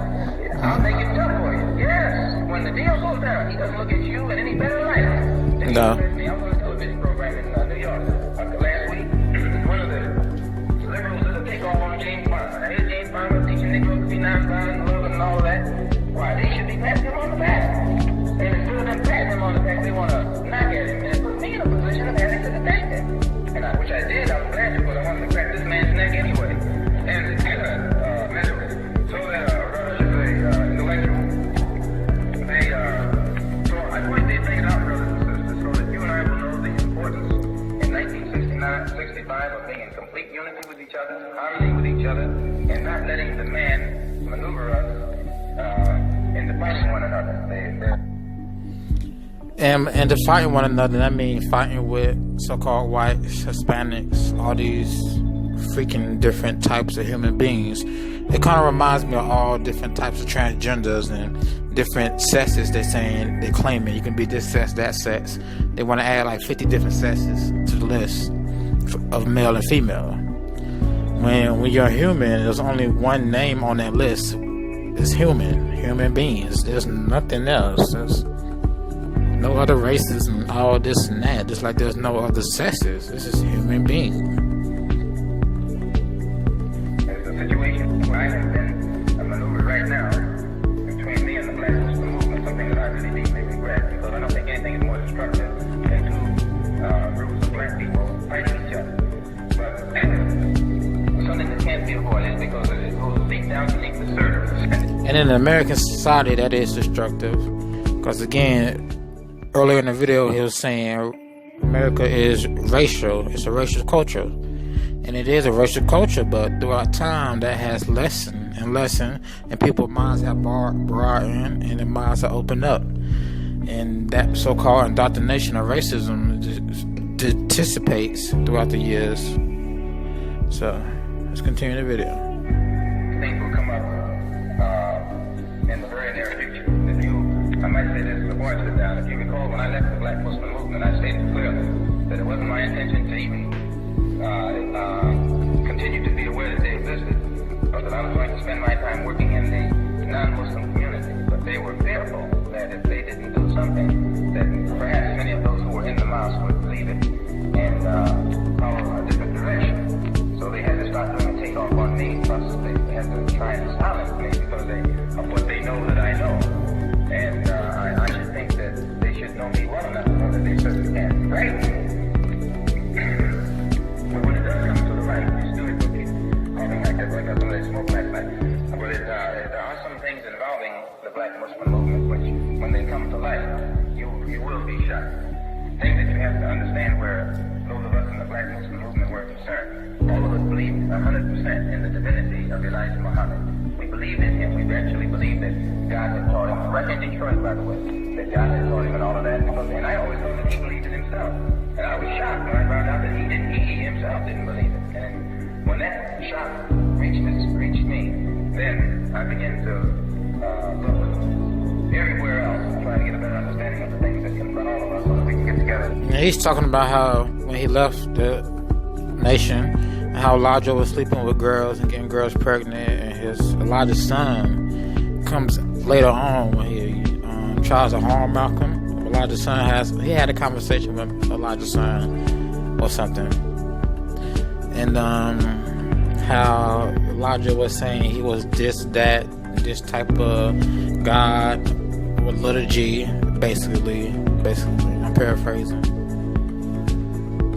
Speaker 6: I'll make it tough for you. Yes, when the deal goes down, he doesn't look at you in any better light.
Speaker 1: No.
Speaker 6: I was on a television program in New York last week. One of the liberals did a takeoff on James Farmer. Now, here's James Farmer teaching Negroes to be nonviolent, loving, and all that. Why, they should be patting him on the back. And instead of them patting him on the back, they want to knock at him and put me in a position of having to defend him. And which I did. I was glad to, but I wanted to crack this man's neck anyway. And so that intellectual, so I point these things out, brothers and sisters, so that you and I will know the importance in 1969
Speaker 5: 65 of being in complete unity with each other, harmony with each other, and not letting the man maneuver us into fighting one another.
Speaker 1: And to fighting one another, that means fighting with so-called whites, Hispanics, all these freaking different types of human beings. It kind of reminds me of all different types of transgenders and different sexes they're claiming. You can be this sex, that sex. They want to add like 50 different sexes to the list of male and female. When you're human, there's only one name on that list. It's human beings. There's nothing else. There's no other races and all this and that. Just like there's no other sexes. This is human being.
Speaker 5: There's a situation where I have been maneuvered right now between me and the Black Muslim movement, something that I really deeply regret, because I don't think anything is more destructive than two groups of black people fighting each other. But something that can't be avoided because it goes deep down beneath the surface.
Speaker 1: And in American society, that is destructive. Because again, earlier in the video, he was saying America is racial. It's a racial culture. And it is a racial culture, but throughout time, that has lessened, and people's minds have broadened, and their minds are opened up. And that so-called indoctrination of racism dissipates throughout the years. So, let's continue the video.
Speaker 5: Things will come up in the very near future. If you, I might say this before I sit down, if you recall, when I left the Black Muslim movement, I stated clearly that it wasn't my intention to even continue to be aware that they existed, or that I was going to spend my time working in the non-Muslim community. But they were fearful that if they didn't do something, that perhaps many of those who were in the mosque would leave it and follow a different direction. So they had to start doing a takeoff on me, plus they had to try and silence me because of what they know that I know. And I should think that they should know me well enough to know that they certainly can't be right. But when it does come to the right, you still it cookie. Calling like that, like somebody smoked last night. But there are some things involving the Black Muslim movement which, when they come to light, you will be shocked. Things that you have to understand where those of us in the Black Muslim movement were concerned. All of us believe 100% in the divinity of Elijah Muhammad. We believe in him. We actually believe that God had taught him. Right in Detroit, by the way, that God had taught him and all of that. And I always thought that he believed it himself. And I was shocked when I found out that he himself didn't believe it. And when that shock reached me, then I began to look everywhere else, trying to get a better understanding of the things that confront all of us so that we can get together.
Speaker 1: And he's talking about how when he left the nation, and how Elijah was sleeping with girls and getting girls pregnant, and Elijah's son comes later on when he tries to harm Malcolm. Elijah's son had a conversation with Elijah's son or something, and how Elijah was saying he was this type of God with liturgy, basically. I'm paraphrasing.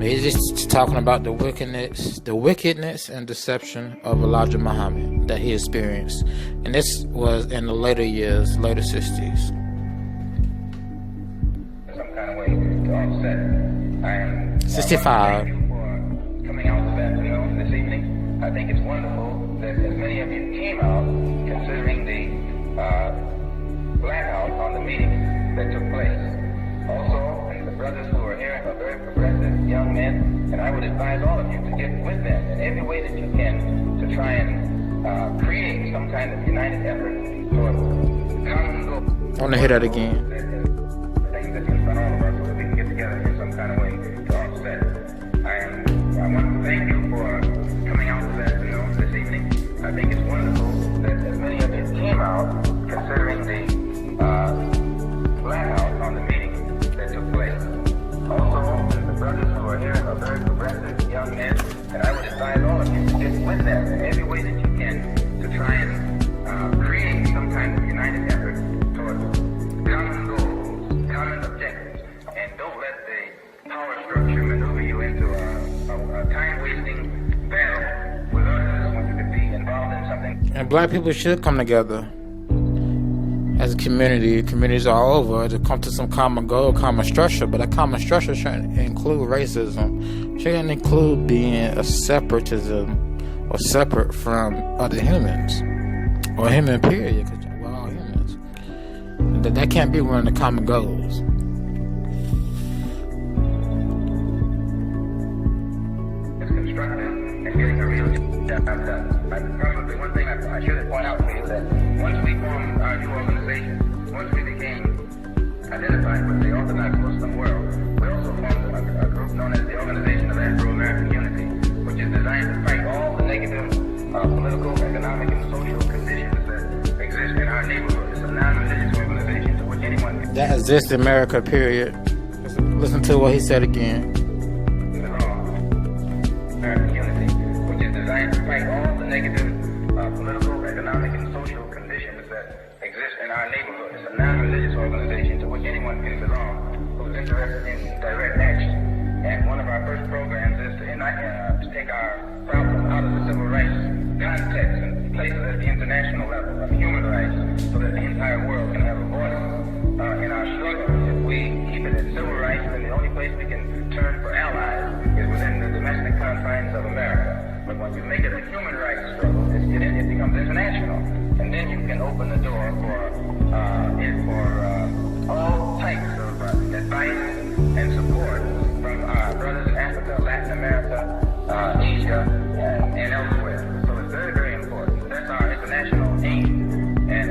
Speaker 1: He's just talking about the wickedness and deception of Elijah Muhammad that he experienced, and this was in the later 60s.
Speaker 5: Some kind of way to offset. I am
Speaker 1: 65.
Speaker 5: Thank you for coming out this afternoon, this evening. I think it's wonderful that as many of you came out, considering the blackout on the meeting that took place. Also, and the brothers who are here are very progressive young men, and I would advise all of you to get with them in every way that you can to try and create some kind of united effort toward common goals.
Speaker 1: I want to hear that again.
Speaker 5: Things that confront all of us so that we can get together in some kind of way to offset. I want to thank you for coming out this afternoon, this evening. I think it's wonderful that as many of you came out, considering the blackout on the meeting that took place. Also, the brothers who are here are very progressive young men, and I would advise all of you to get with them in every way that you can to try and create some kind of united effort toward common goals, common objectives, and don't let the power structure maneuver you into a time-wasting battle with others when you could be involved in something.
Speaker 1: And black people should come together as as a communities all over, to come to some common goal, common structure. But that common structure shouldn't include racism. Shouldn't include being a separatism or separate from other humans or human period. Because we're all humans. That can't be one of the common goals.
Speaker 5: It's constructive and getting a real job done. Probably one thing I should point out to you is that once we formed our new organization, once we became identified with the Orthodox Muslim world, we also formed a group known as the Organization of Afro-American Unity, which is designed to fight all the negative political, economic, and social conditions that exist in our neighborhood. It's a non-religious organization to which anyone can...
Speaker 1: That exists in America, period. Listen to what he said again.
Speaker 5: American Unity, which is designed to fight all the negative political, economic, and social conditions that exist in our neighborhood. It's a non-religious organization to which anyone can belong who's interested in direct action. And one of our first programs is to take our problem out of the civil rights context and place it at the international level of human rights so that the entire world can have a voice in our struggle. If we keep it at civil rights, then the only place we can turn for allies is within the domestic confines of America. But when you make it a human rights struggle, it becomes international. And then you can open the door for all types of advice and support from our brothers in Africa, Latin America, Asia, and elsewhere. So it's very, very important. That's our international aim. And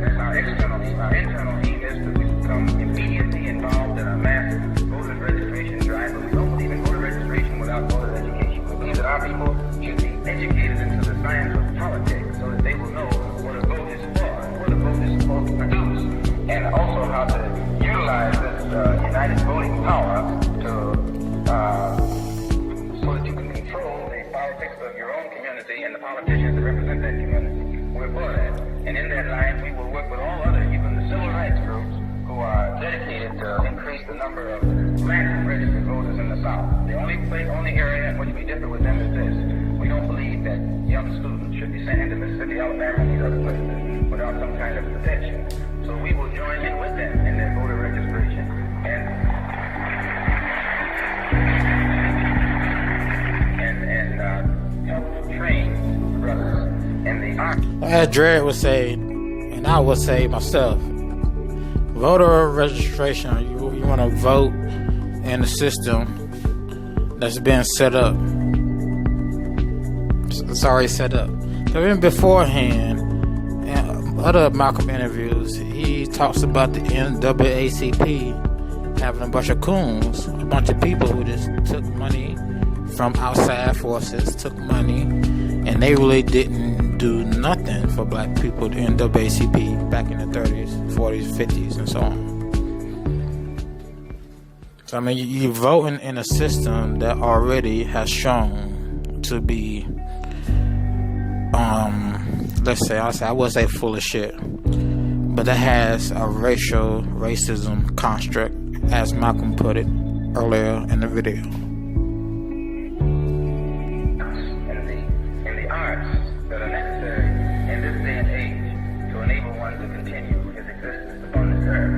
Speaker 5: that's our external aim. Our internal aim is to become immediately involved in a mass voter registration drive. But we don't believe in voter registration without voter education. We believe that our people should be educated into the science of politics so that they will know what a vote is for, what a vote is supposed to produce, and also how to utilize this united voting power so that you can control the politics of your own community and the politicians that represent that community. We're for that. And in that line, we will work with all other, even the civil rights groups, who are dedicated to increase the number of black registered voters in the South. The only area in which we differ with them is this. We don't believe that young students should be sent into Mississippi, Alabama, and these other places without some kind of protection. So we will join in with them in their voter registration and help train brothers in the army.
Speaker 1: As Dred would say, and I would say myself, voter registration, you want to vote in a system that's been set up. It's already set up. So even beforehand, in other Malcolm interviews, he talks about the NAACP having a bunch of coons, a bunch of people who just took money from outside forces, took money, and they really didn't do nothing for black people, the NAACP, back in the 30s, 40s, 50s, and so on. So, I mean, you're voting in a system that already has shown to be, I would say full of shit, but that has a racism construct, as Malcolm put it earlier in the video.
Speaker 5: In the arts that are necessary in this day and age to enable one to continue his existence upon this earth.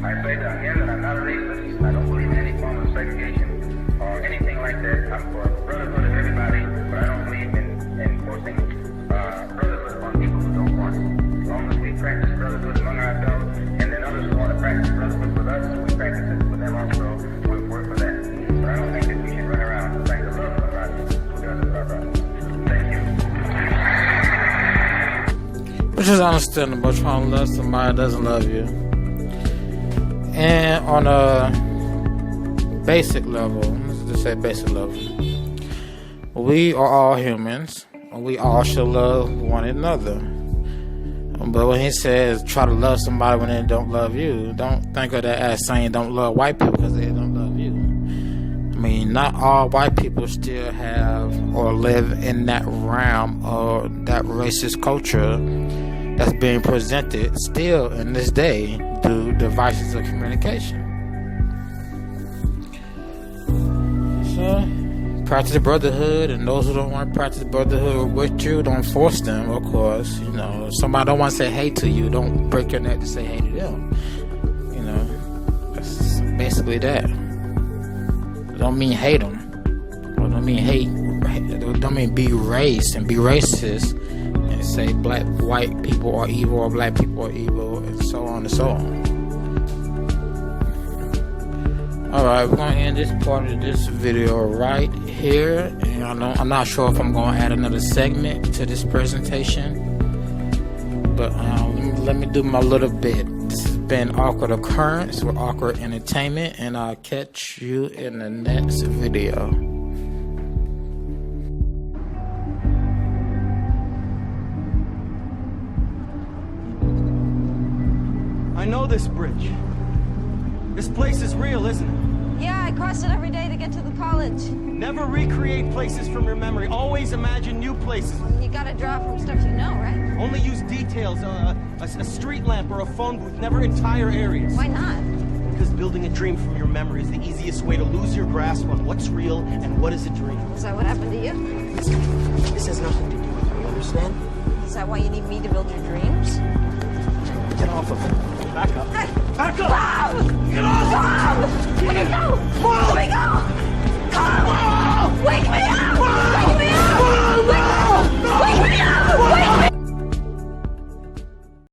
Speaker 5: I say that again that I'm not a racist. I don't believe in any form of segregation or anything like that. I'm for brotherhood of everybody, but I don't believe in enforcing brotherhood on people who don't want it. As long as we practice brotherhood among ourselves, and then others who want to practice brotherhood with us, we practice it with them also. We work for that. But I don't think that we should run around trying to love somebody who doesn't love us. Thank you.
Speaker 1: Which is understandable, trying to love somebody that doesn't love you. And on a basic level, let's just say basic level, we are all humans, and we all should love one another. But when he says try to love somebody when they don't love you, don't think of that as saying don't love white people because they don't love you. I mean, not all white people still have or live in that realm or that racist culture that's being presented still in this day through devices of communication. So, practice brotherhood, and those who don't want to practice brotherhood with you, don't force them, of course. You know, if somebody don't want to say hey to you, don't break your neck to say hey to them. You know, that's basically that. It don't mean hate them. It don't mean hate. It don't mean be racist and be racist and say white people are evil or black people are evil and so on and so on. Alright, we're going to end this part of this video right here. And I'm not sure if I'm going to add another segment to this presentation. But let me do my little bit. This has been Awkward Occurrence with Awkward Entertainment. And I'll catch you in the next video.
Speaker 8: I know this bridge. This place is real, isn't it?
Speaker 9: Yeah, I cross it every day to get to the college.
Speaker 8: Never recreate places from your memory. Always imagine new places.
Speaker 9: You gotta draw from stuff you know, right?
Speaker 8: Only use details, a street lamp or a phone booth, never entire areas.
Speaker 9: Why not?
Speaker 8: Because building a dream from your memory is the easiest way to lose your grasp on what's real and what is a dream.
Speaker 9: Is that what happened to you?
Speaker 8: This has nothing to do with you, understand?
Speaker 9: Is that why you need me to build your dreams?
Speaker 8: Get off of it. Back up.
Speaker 9: Hey!
Speaker 8: Back up!
Speaker 9: Bob!
Speaker 8: Get off!
Speaker 9: Bob! Let me go! Let me go!